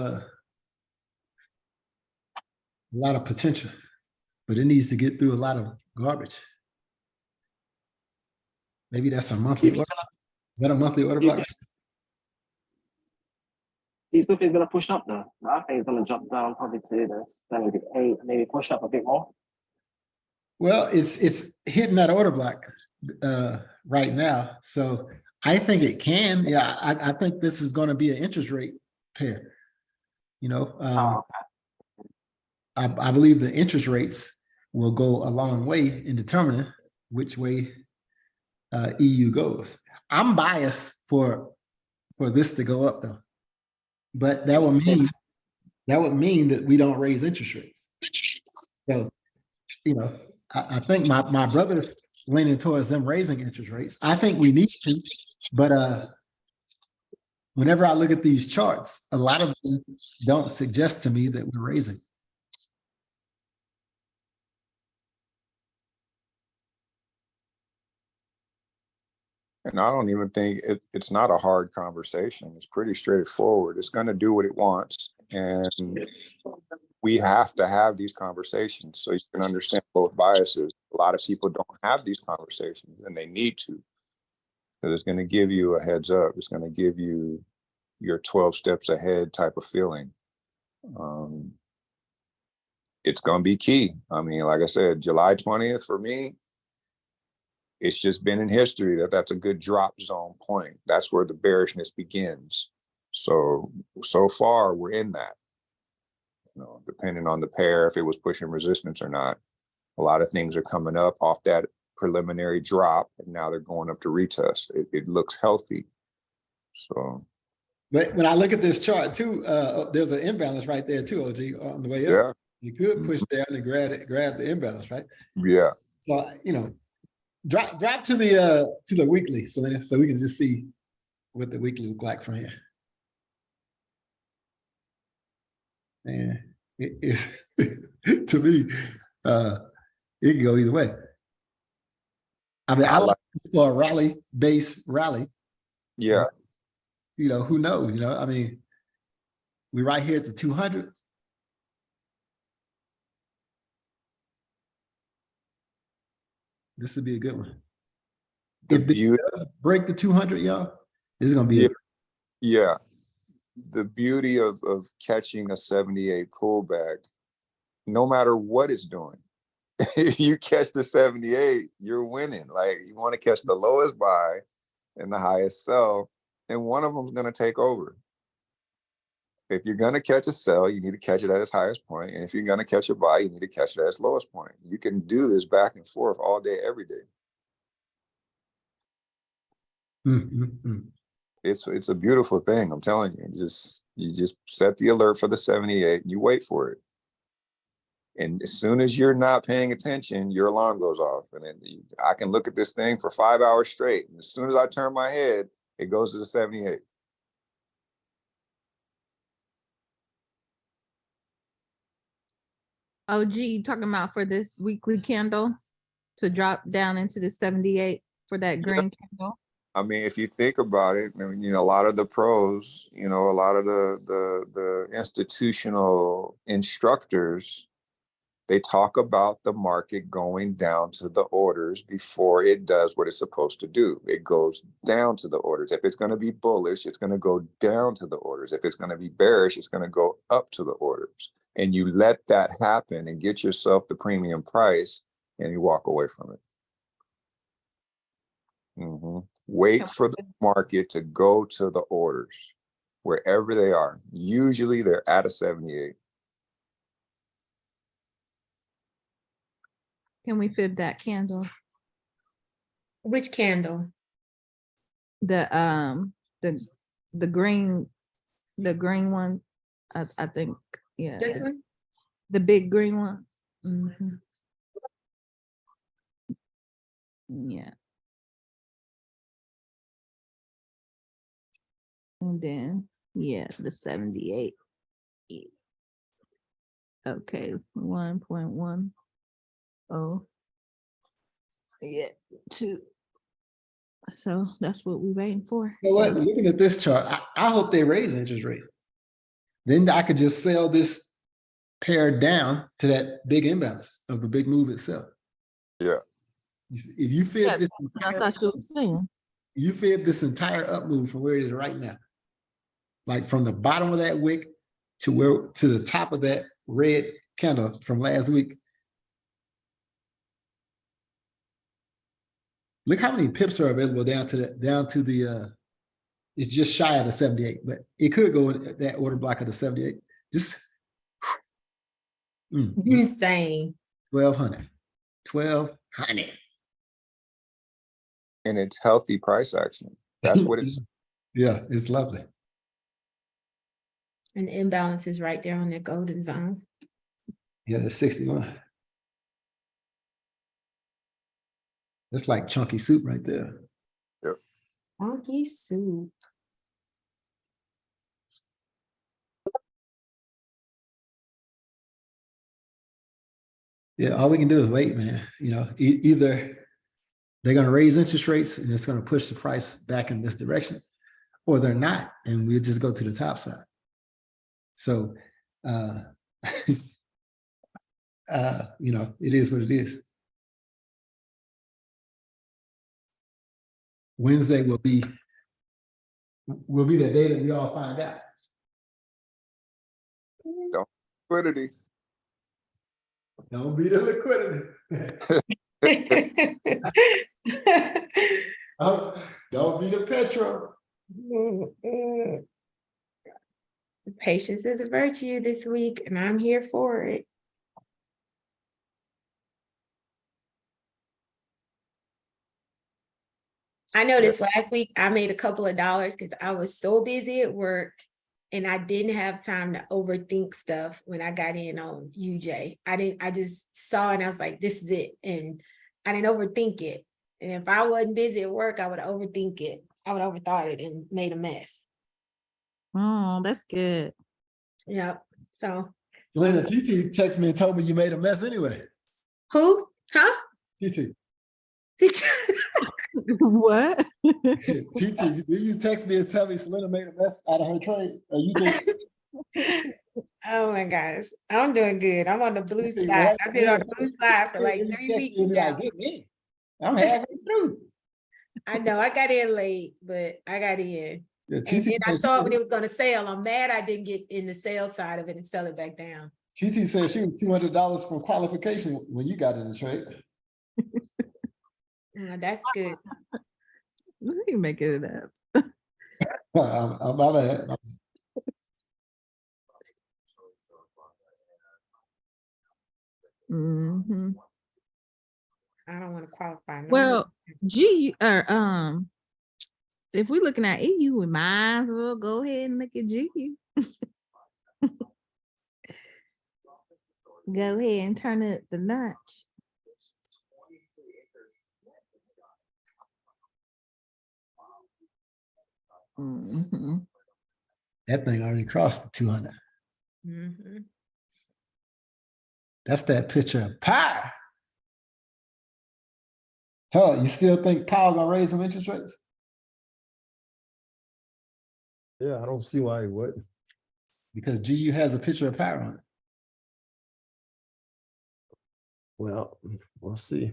potential, but it needs to get through a lot of garbage. Maybe that's a monthly order. Is that a monthly order block? Do you still think it's gonna push up though? I think it's gonna drop down probably to the 78, maybe push up a bit more. Well, it's hitting that order block right now. So I think it can. Yeah, I think this is going to be an interest rate pair. You know, Oh, I believe the interest rates will go a long way in determining which way EU goes. I'm biased for this to go up though, but that would mean that we don't raise interest rates. So, you know, I think my brother's leaning towards them raising interest rates. I think we need to, but whenever I look at these charts, a lot of them don't suggest to me that we're raising. And I don't even think it's not a hard conversation. It's pretty straightforward. It's going to do what it wants. And we have to have these conversations so you can understand both biases. A lot of people don't have these conversations and they need to. Because it's going to give you a heads up. It's going to give you your 12 steps ahead type of feeling. It's going to be key. I mean, like I said, July 20th for me, it's just been in history that that's a good drop zone point. That's where the bearishness begins. So far we're in that, you know, depending on the pair, if it was pushing resistance or not. A lot of things are coming up off that preliminary drop and now they're going up to retest. It looks healthy. So. But when I look at this chart too, there's an imbalance right there too, OG, on the way up. Yeah. You could push down and grab the imbalance, right? Yeah. So, you know, drop to the weekly, so we can just see what the weekly look like from here. Man, to me, it can go either way. I mean, I like this for a rally-based rally. Yeah. You know, who knows? You know, I mean, we're right here at the 200. This would be a good one. If it does break the 200, y'all, this is gonna be yeah. The beauty of catching a 78 pullback, no matter what it's doing, if you catch the 78, you're winning. Like, you want to catch the lowest buy and the highest sell, and one of them's going to take over. If you're going to catch a sell, you need to catch it at its highest point, and if you're going to catch a buy, you need to catch it at its lowest point. You can do this back and forth all day, every day. It's a beautiful thing. I'm telling you. You just set the alert for the 78 and you wait for it. And as soon as you're not paying attention, your alarm goes off. And then I can look at this thing for 5 hours straight. And as soon as I turn my head, it goes to the 78. OG, talking about for this weekly candle to drop down into the 78 for that green candle. I mean, if you think about it, I mean, you know, a lot of the pros, you know, a lot of the institutional instructors, they talk about the market going down to the orders before it does what it's supposed to do. It goes down to the orders. If it's going to be bullish, it's going to go down to the orders. If it's going to be bearish, it's going to go up to the orders. And you let that happen and get yourself the premium price and you walk away from it. Wait for the market to go to the orders, wherever they are. Usually they're at a 78. Can we fib that candle? Which candle? The green one. I think, yeah. This one? The big green one. Yeah. And then, yeah, the 78. Okay, 1.10. Yeah, 2. So that's what we're waiting for. You know what? Looking at this chart, I hope they raise interest rates. Then I could just sell this pair down to that big imbalance of the big move itself. Yeah. If you fib this I thought you were saying. You fib this entire up move from where it is right now. Like from the bottom of that wick to the top of that red candle from last week. Look how many pips are available down to the it's just shy of the 78, but it could go in that order block of the 78. Just Insane. 1,200. 1,200. And it's healthy price action. That's what it's. Yeah, it's lovely. And the imbalance is right there on that golden zone. Yeah, the 61. That's like chunky soup right there. Funky soup. Yeah, all we can do is wait, man. You know, either they're going to raise interest rates and it's going to push the price back in this direction, or they're not, and we'll just go to the top side. So, you know, it is what it is. Wednesday will be the day that we all find out. Liquidity. Don't be the liquidity. Don't be the petrol. Patience is a virtue this week, and I'm here for it. I noticed last week I made a couple of dollars because I was so busy at work and I didn't have time to overthink stuff when I got in on UJ. I just saw it and I was like, this is it. And I didn't overthink it. And if I wasn't busy at work, I would overthink it. I would overthought it and made a mess. Oh, that's good. Yep. So Lena, TT texted me and told me you made a mess anyway. who? Huh? TT. What? TT, did you text me and tell me Selena made a mess out of her trade? Or you just Oh my gosh. I'm doing good. I'm on the blue slide. I've been on the blue slide for like 3 weeks now. I'm halfway through. I know I got in late, but I got in. Yeah, And TT then I said saw when it was gonna sell. I'm mad I didn't get in the sale side of it and sell it back down. TT said she was $200 from qualification when you got in the trade. That's good. You can make it up. I'm my bad. Mm-hmm. I don't want to qualify. No Well, if we're looking at EU, we might as well go ahead and look at GU. Go ahead and turn up the notch. Mm-hmm. That thing already crossed the 200. Mm-hmm. That's that picture of power. So you still think Powell gonna raise some interest rates? Yeah, I don't see why he wouldn't. Because GU has a picture of power on it. Well, we'll see.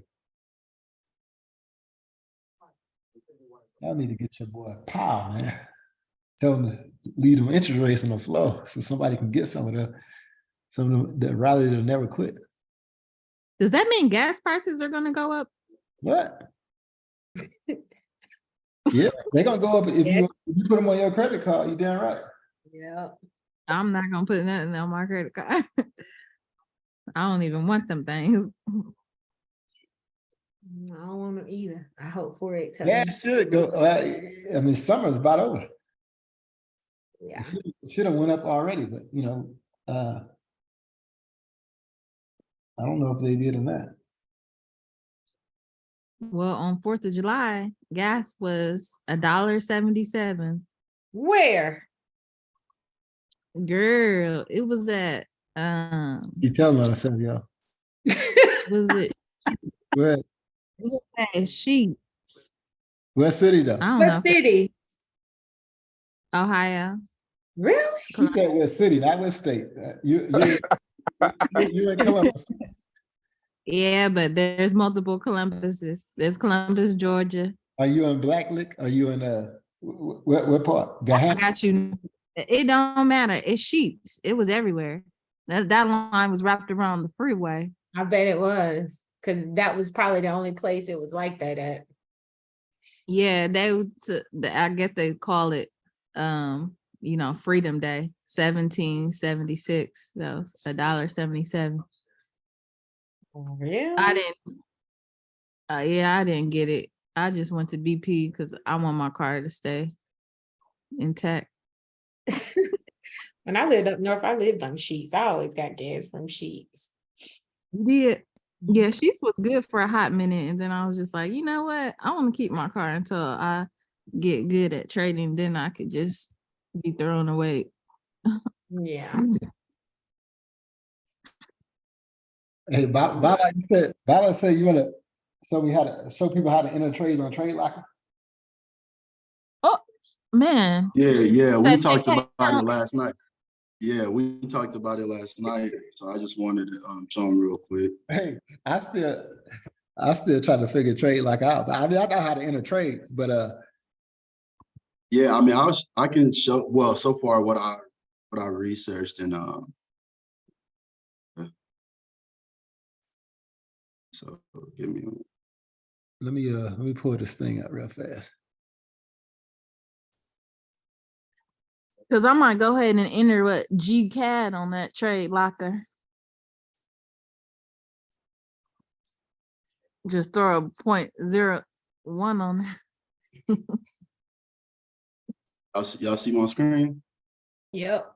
Y'all need to get your boy Powell, man. Tell him to leave them interest rates on the floor so somebody can get some of the rally that'll never quit. Does that mean gas prices are going to go up? What? Yeah, they're gonna go up if you put them on your credit card. You damn right. Yeah. I'm not going to put nothing on my credit card. I don't even want them things. I don't want them either. I hope for it. Yeah, it should go. I mean, summer's about over. Yeah. It should have went up already, but you know, I don't know if they did or not. Well, on 4th of July, gas was $1.77. Where? Girl, it was at You telling us, y'all. was it? Where? It was at Sheets. What city though? I don't know. What city? Ohio. Really? He said what city, not what state. You in Columbus. Yeah, but there's multiple Columbuses. There's Columbus, Georgia. Are you in Blacklick? Are you in what part? I Gahanna? got you. It don't matter. It's Sheets. It was everywhere. That line was wrapped around the freeway. I bet it was. Because that was probably the only place it was like that at. Yeah, I guess they call it, Freedom Day, 1776. So $1.77. Really? I didn't. I didn't get it. I just went to BP because I want my car to stay intact. When I lived up north, I lived on Sheets. I always got gas from Sheets. Yeah, Sheets was good for a hot minute, and then I was just like, you know what? I want to keep my car until I get good at trading. Then I could just be thrown away. Yeah. Hey, Baba said you want to, so we had to show people how to enter trades on Trade Locker. Oh man. Yeah, we Say, talked hey, about it last night. Yeah, we talked about it last night. So I just wanted to show them real quick. Hey, I still trying to figure Trade Locker out. But I mean, I know how to enter trades, but Yeah, I mean, I can show. Well, so far what I researched and so give me. let me pull this thing up real fast. because I might go ahead and enter what GCAD on that Trade Locker. Just throw a 0.01 on there. Y'all see my screen? Yep.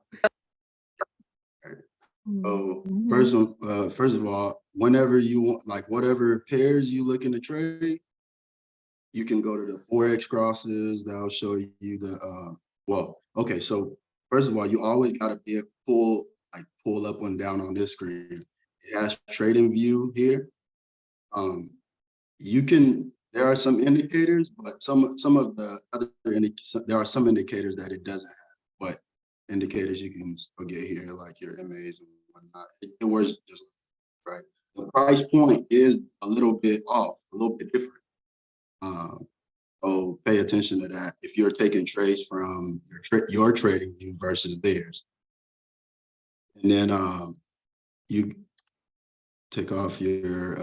Oh, Mhm. first of all, whenever you want, like whatever pairs you looking to trade, you can go to the forex crosses. That'll show you the well, okay, so first of all, you always gotta be a pull up and down on this screen. It has trading view here. You can, there are some indicators, but some of the other there are some indicators that it doesn't have, but indicators you can still get here, like your MAs and whatnot. It works just right. The price point is a little bit off, a little bit different. So pay attention to that if you're taking trades from your trading view versus theirs. And then you take off your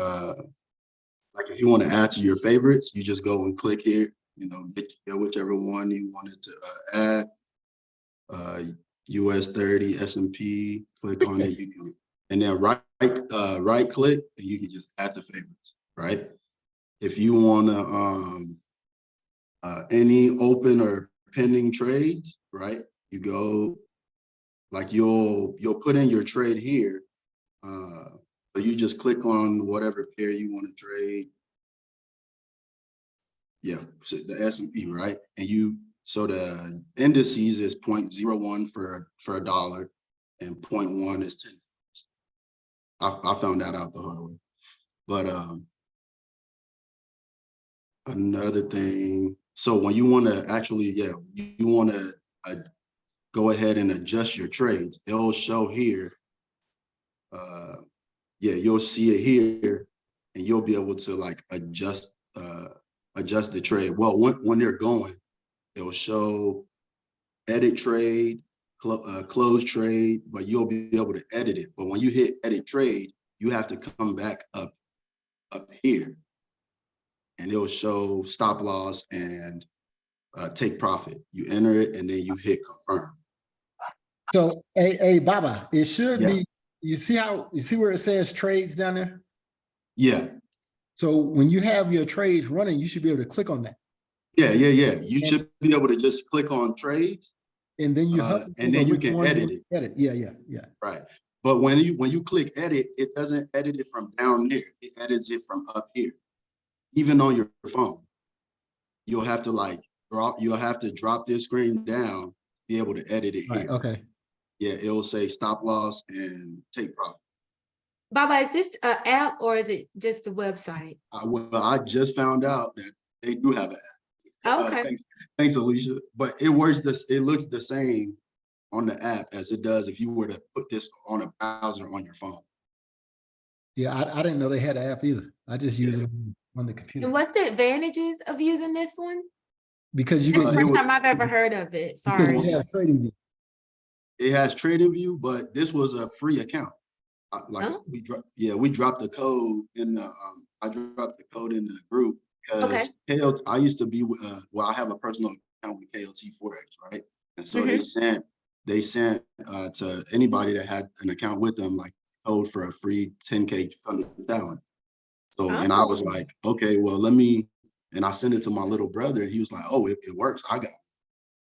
like if you want to add to your favorites, you just go and click here, get whichever one you wanted to add. US 30, S&P, click on it, you can, and then right click, and you can just add the favorites, right? If you want to any open or pending trades, right? You go, like you'll put in your trade here. So you just click on whatever pair you want to trade. Yeah, so the S&P, right? And so the indices is 0.01 for $1 and 0.1 is 10. I found that out the hard way. But another thing, so when you want to actually, you want to go ahead and adjust your trades, it'll show here. You'll see it here, and you'll be able to like adjust the trade. Well, when they're going, it'll show edit trade, close trade, but you'll be able to edit it. But when you hit edit trade, you have to come back up here, and it'll show stop loss and take profit. You enter it, and then you hit confirm. So, hey, Baba, it should be. You see where it says trades down there? Yeah. So when you have your trades running, you should be able to click on that. Yeah. You should be able to just click on trades, and then you can edit it. Edit. Yeah. Right. But when you click edit, it doesn't edit it from down there. It edits it from up here. Even on your phone, you'll have to drop this screen down, be able to edit it here. Right, okay. Yeah, it'll say stop loss and take profit. Baba, is this an app or is it just a website? I just found out that they do have an app. Okay. Thanks, Alicia. But it works. It looks the same on the app as it does if you were to put this on a browser on your phone. Yeah, I didn't know they had an app either. I just use it on the computer. And what's the advantages of using this one? Because you That's get the first time I've ever heard of it. Sorry. You have trading view. It has trading view, but this was a free account. We dropped the code in the I dropped the code in the group. because I used to be with, well, I have a personal account with KLT Forex, right? And so they sent to anybody that had an account with them, like code for a free 10K funded challenge. So, and I was like, okay, well, and I sent it to my little brother, and he was like, oh, it works. I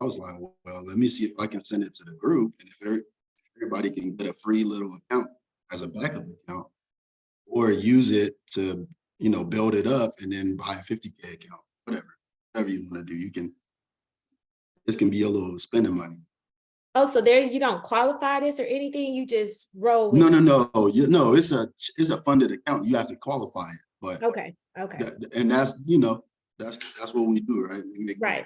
was like, well, let me see if I can send it to the group. And if everybody can get a free little account as a backup account, or use it to, build it up and then buy a 50K account, whatever you want to do. This can be a little spending money. Oh, so there you don't qualify this or anything, you just roll with No, it. no, it's a funded account. You have to qualify it, but Okay. and that's what we do, right? We make Right.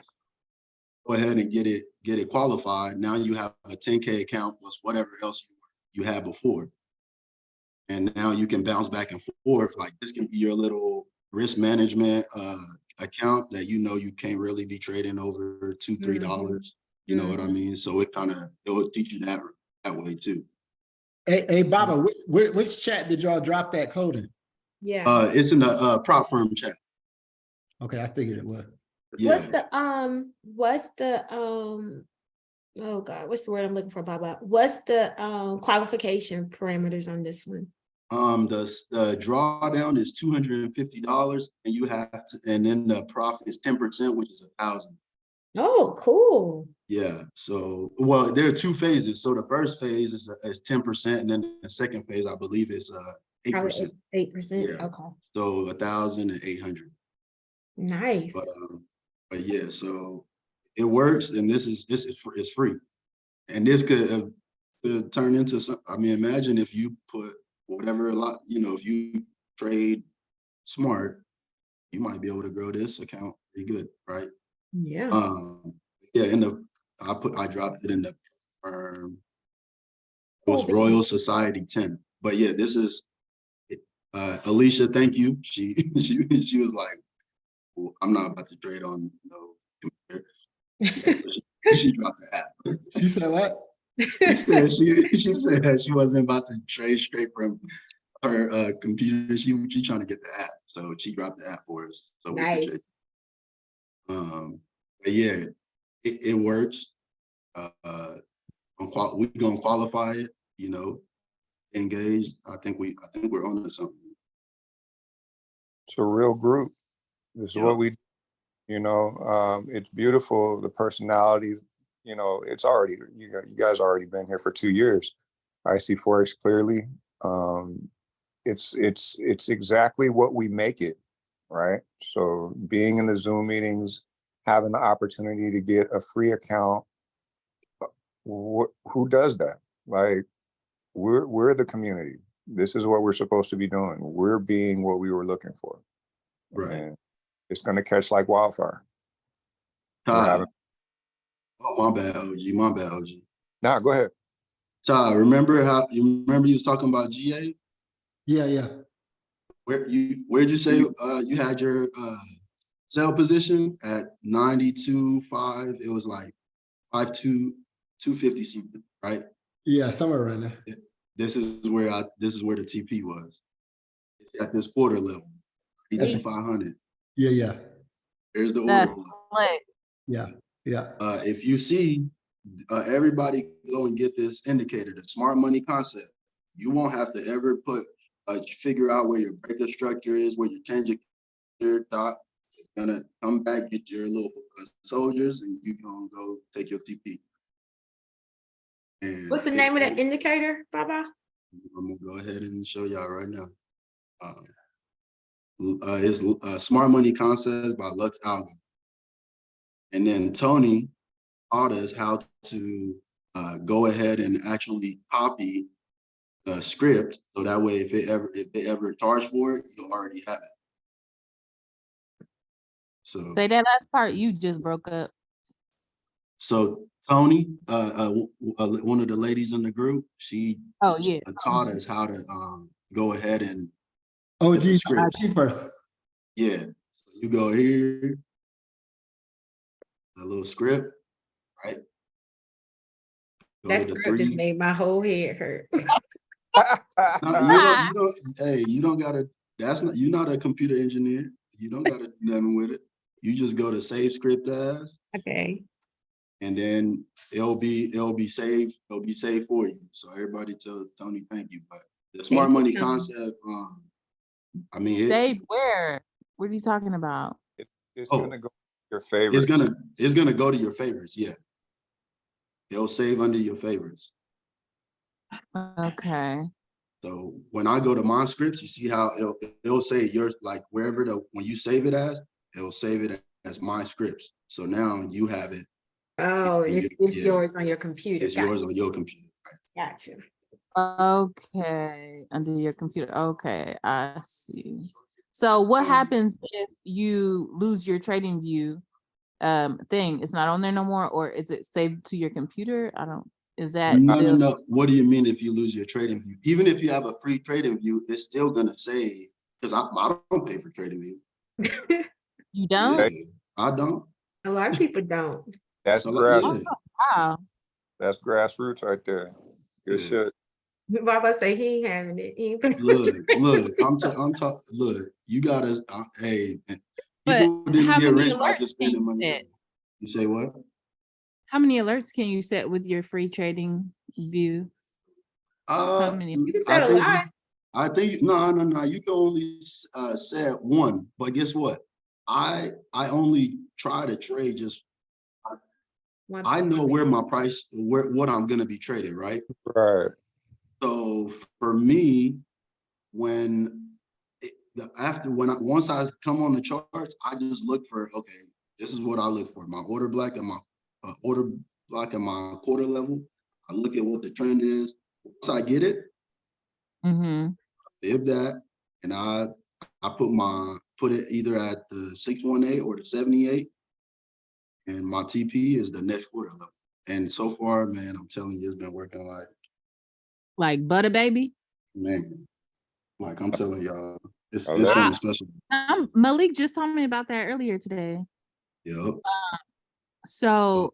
Go ahead and get it qualified. Now you have a 10K account plus whatever else you had before. And now you can bounce back and forth. Like this can be your little risk management account that you can't really be trading over $2-3. You know what I mean? So it will teach you that way too. Hey, Baba, which chat did y'all drop that code in? Yeah. It's in the prop firm chat. Okay, I figured it was. Yeah. What's the oh God, what's the word I'm looking for, Baba? What's the qualification parameters on this one? The drawdown is $250, and you have to, and then the profit is 10%, which is 1,000. Oh, cool. Yeah. So, well, there are two phases. So the first phase is 10%, and then the second phase, I believe, is 8%. 8%. Yeah. Okay. So 1,800. Nice. But yeah, so it works, and it's free, and this could turn into some. I mean, imagine if you put whatever if you trade smart, you might be able to grow this account pretty good, right? Yeah. Yeah, I dropped it in the it was Royal Society 10. But yeah, this is Alicia, thank you. She was like, well, I'm not about to trade on no computer. She dropped the app. She said what? She said she said she wasn't about to trade straight from her computer. She trying to get the app, so she dropped the app for us. So nice. we could but yeah, it works. We gonna qualify it. Engaged. I think we're on to something. It's a real group. This is what we. It's beautiful. The personalities. It's already. You guys already been here for 2 years. I see forex clearly. It's exactly what we make it, right? So being in the Zoom meetings, having the opportunity to get a free account, who does that? Like, we're the community. This is what we're supposed to be doing. We're being what we were looking for. Right. And it's going to catch like wildfire. Todd. Oh, my bad, OG. Nah, go ahead. Todd, remember you was talking about GA? Yeah. Where'd you say you had your sell position at 92.5? It was like 250 something, right? Yeah, somewhere around there. This is where the TP was. It's at this quarter level, 500. Yeah. There's the order block. Yeah. If you see, everybody go and get this indicator, the smart money concept. You won't have to ever figure out where your breaker structure is, where you change your dot. It's gonna come back, get your little soldiers, and you gonna go take your TP. And what's the name of that indicator, Baba? I'm gonna go ahead and show y'all right now. It's Smart Money Concept by Lux Algo. And then Tony taught us how to go ahead and actually copy the script, so that way if they ever charge for it, you'll already have it. So say that last part, you just broke up. So Tony, one of the ladies in the group, she taught us how to go ahead and OG first. Yeah, so you go here, the little script, right? That script just made my whole head hurt. You don't gotta. You're not a computer engineer. You don't gotta do nothing with it. You just go to save script as, Okay. and then it'll be saved. It'll be saved for you. So everybody tell Tony thank you. But the smart Thank you, money Tony. concept, I mean, Save where? What are you talking about? It's Oh. gonna go to your favorites. it's gonna go to your favorites. Yeah, it'll save under your favorites. Okay. So when I go to my scripts, you see how it'll say yours, like wherever when you save it as, it'll save it as my scripts. So now you have it. Oh, and it's yours on your computer. It's yours Gotcha. on your computer. Gotcha. Okay, under your computer. Okay, I see. So what happens if you lose your trading view thing? It's not on there no more, or is it saved to your computer? I don't, is that still? No. What do you mean if you lose your trading view? Even if you have a free trading view, it's still gonna save, because I don't pay for trading view. You don't? Yeah, I don't. A lot of people don't. That's Yeah. Wow. That's grassroots right there. Good shit. Baba say he ain't having it. He ain't paying for Look, I'm talking. Look, you gotta. Hey, But people didn't how get many rich by alerts just can spending you money. set? You say what? How many alerts can you set with your free trading view? How many? You can set a lot. I think no. You can only set one. But guess what? I only try to trade just. I know where my price, what I'm gonna be trading, right? Right. So for me, once I come on the charts, I just look for, okay, this is what I look for: my order block and my quarter level. I look at what the trend is. Once I get it, fib that, and I put it either at the 618 or the 78, and my TP is the next quarter level. And so far, man, I'm telling you, it's been working like butter, baby. Man, like I'm telling y'all, it's something special. Malik just told me about that earlier today. Yep. So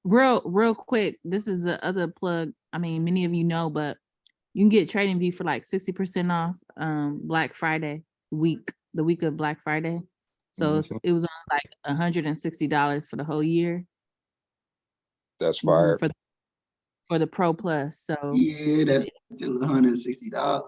real quick, this is the other plug. I mean, many of you know, but you can get TradingView for like 60% off Black Friday week, the week of Black Friday. So it was on like $160 for the whole year. That's fire. For the Pro Plus. So yeah, that's still $160.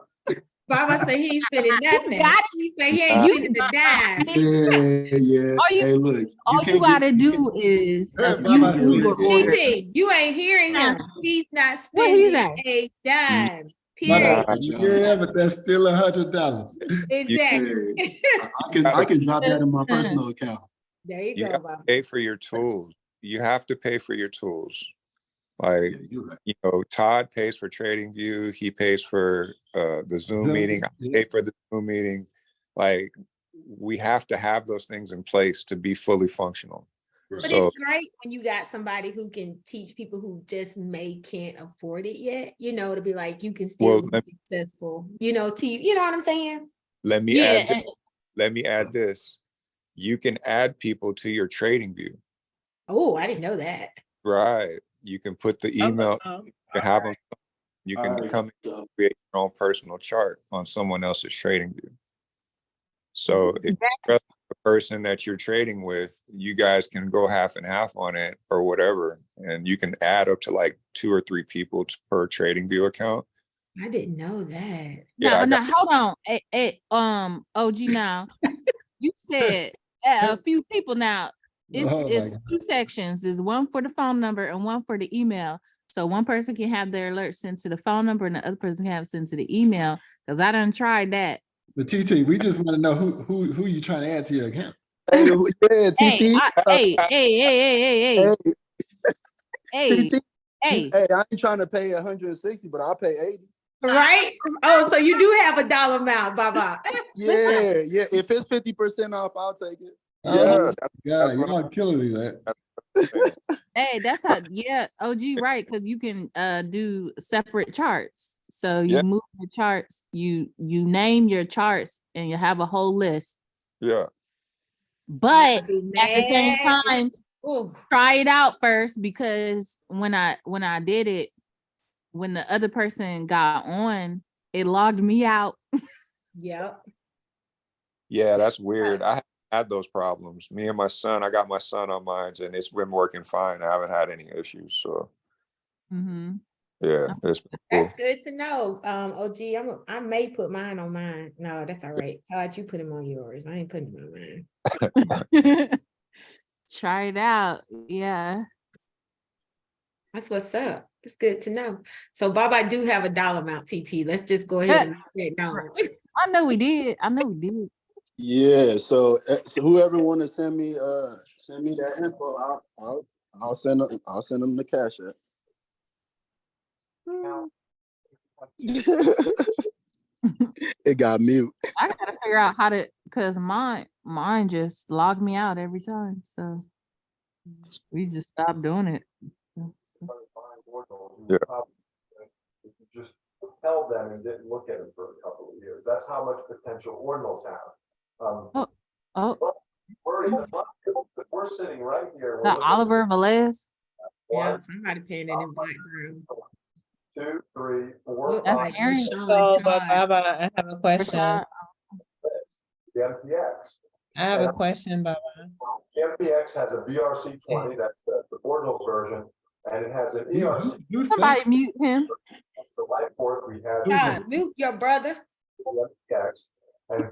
Baba say he ain't spending nothing. He say he ain't spending a dime. Yeah. Hey, look, all you gotta do is TT, you ain't hearing him. He's not spending a dime. Period. Yeah, but that's still $100. Exactly. I can drop that in my personal account. There you go, Baba. Pay for your tools. You have to pay for your tools. Like, you know, Todd pays for TradingView. He pays for the Zoom meeting. I pay for the Zoom meeting. Like, we have to have those things in place to be fully functional. But So, it's great when you got somebody who can teach people who just can't afford it yet, you know, to be like, you can still be successful, you know, you know what I'm saying? let me add this. You can add people to your TradingView. Oh, I didn't know that. Right. You can put the email, you can have them, you can come and create your own personal chart on someone else's TradingView. So if you trust the person that you're trading with, you guys can go half and half on it or whatever. And you can add up to like 2 or 3 people per TradingView account. I didn't know that. Now, hold on. OG, now you said a few people. Now it's 2 sections. There's one for the phone number and one for the email. So one person can have their alert sent to the phone number and the other person can have it sent to the email. Because I done tried that. But TT, we just want to know who you trying to add to your account. Yeah, TT. Hey. TT. Hey, I ain't trying to pay 160, but I'll pay 80. Right? Oh, so you do have a dollar amount, Baba. Yeah. If it's 50% off, I'll take it. Yeah, y'all killing me, man. Hey, that's how. Yeah, OG, right? Because you can do separate charts. So you move your charts, you name your charts, and you have a whole list. Yeah. But at the same time, try it out first, because when I did it, when the other person got on, it logged me out. Yep. Yeah, that's weird. I haven't had those problems. Me and my son, I got my son on mine, and it's been working fine. I haven't had any issues. So Mm-hmm. yeah, it's been That's cool. good to know. OG, I may put mine on mine. No, that's all right. Todd, you put him on yours. I ain't putting him on mine. Try it out. Yeah. That's what's up. It's good to know. So Bob, I do have a dollar amount, TT. Let's just go ahead and say no. I know we did. I know we did. Yeah, so whoever want to send me that info, I'll send them the cash app. It got mute. I gotta figure out how to, cause mine just logged me out every time. So we just stopped doing it. Yeah. If you just held them and didn't look at them for a couple of years, that's how much potential ordinals have. We're sitting right here. The Oliver Velez. Yeah, somebody paying it in background. 2, 3, 4, Look 5. like Aaron. Rashawn So, but Todd. Baba, I have a question. Rashad. The MPX. I have a question, Baba. The MPX has a BRC20, that's the ordinals version, and it has an ERC. Somebody mute him. The light board we have. Todd, mute your brother. The MPX. And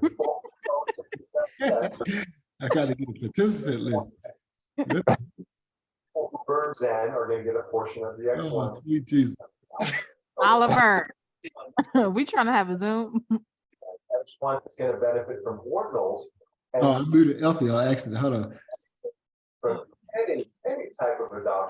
I gotta get a participant list. Birds Zen are gonna get a portion of the Oh, X1. sweet Jesus. Oliver. We trying to have a Zoom. X1 is gonna benefit from ordinals. Oh, I muted Elfie. I accident. Hold on. From any type of adoption.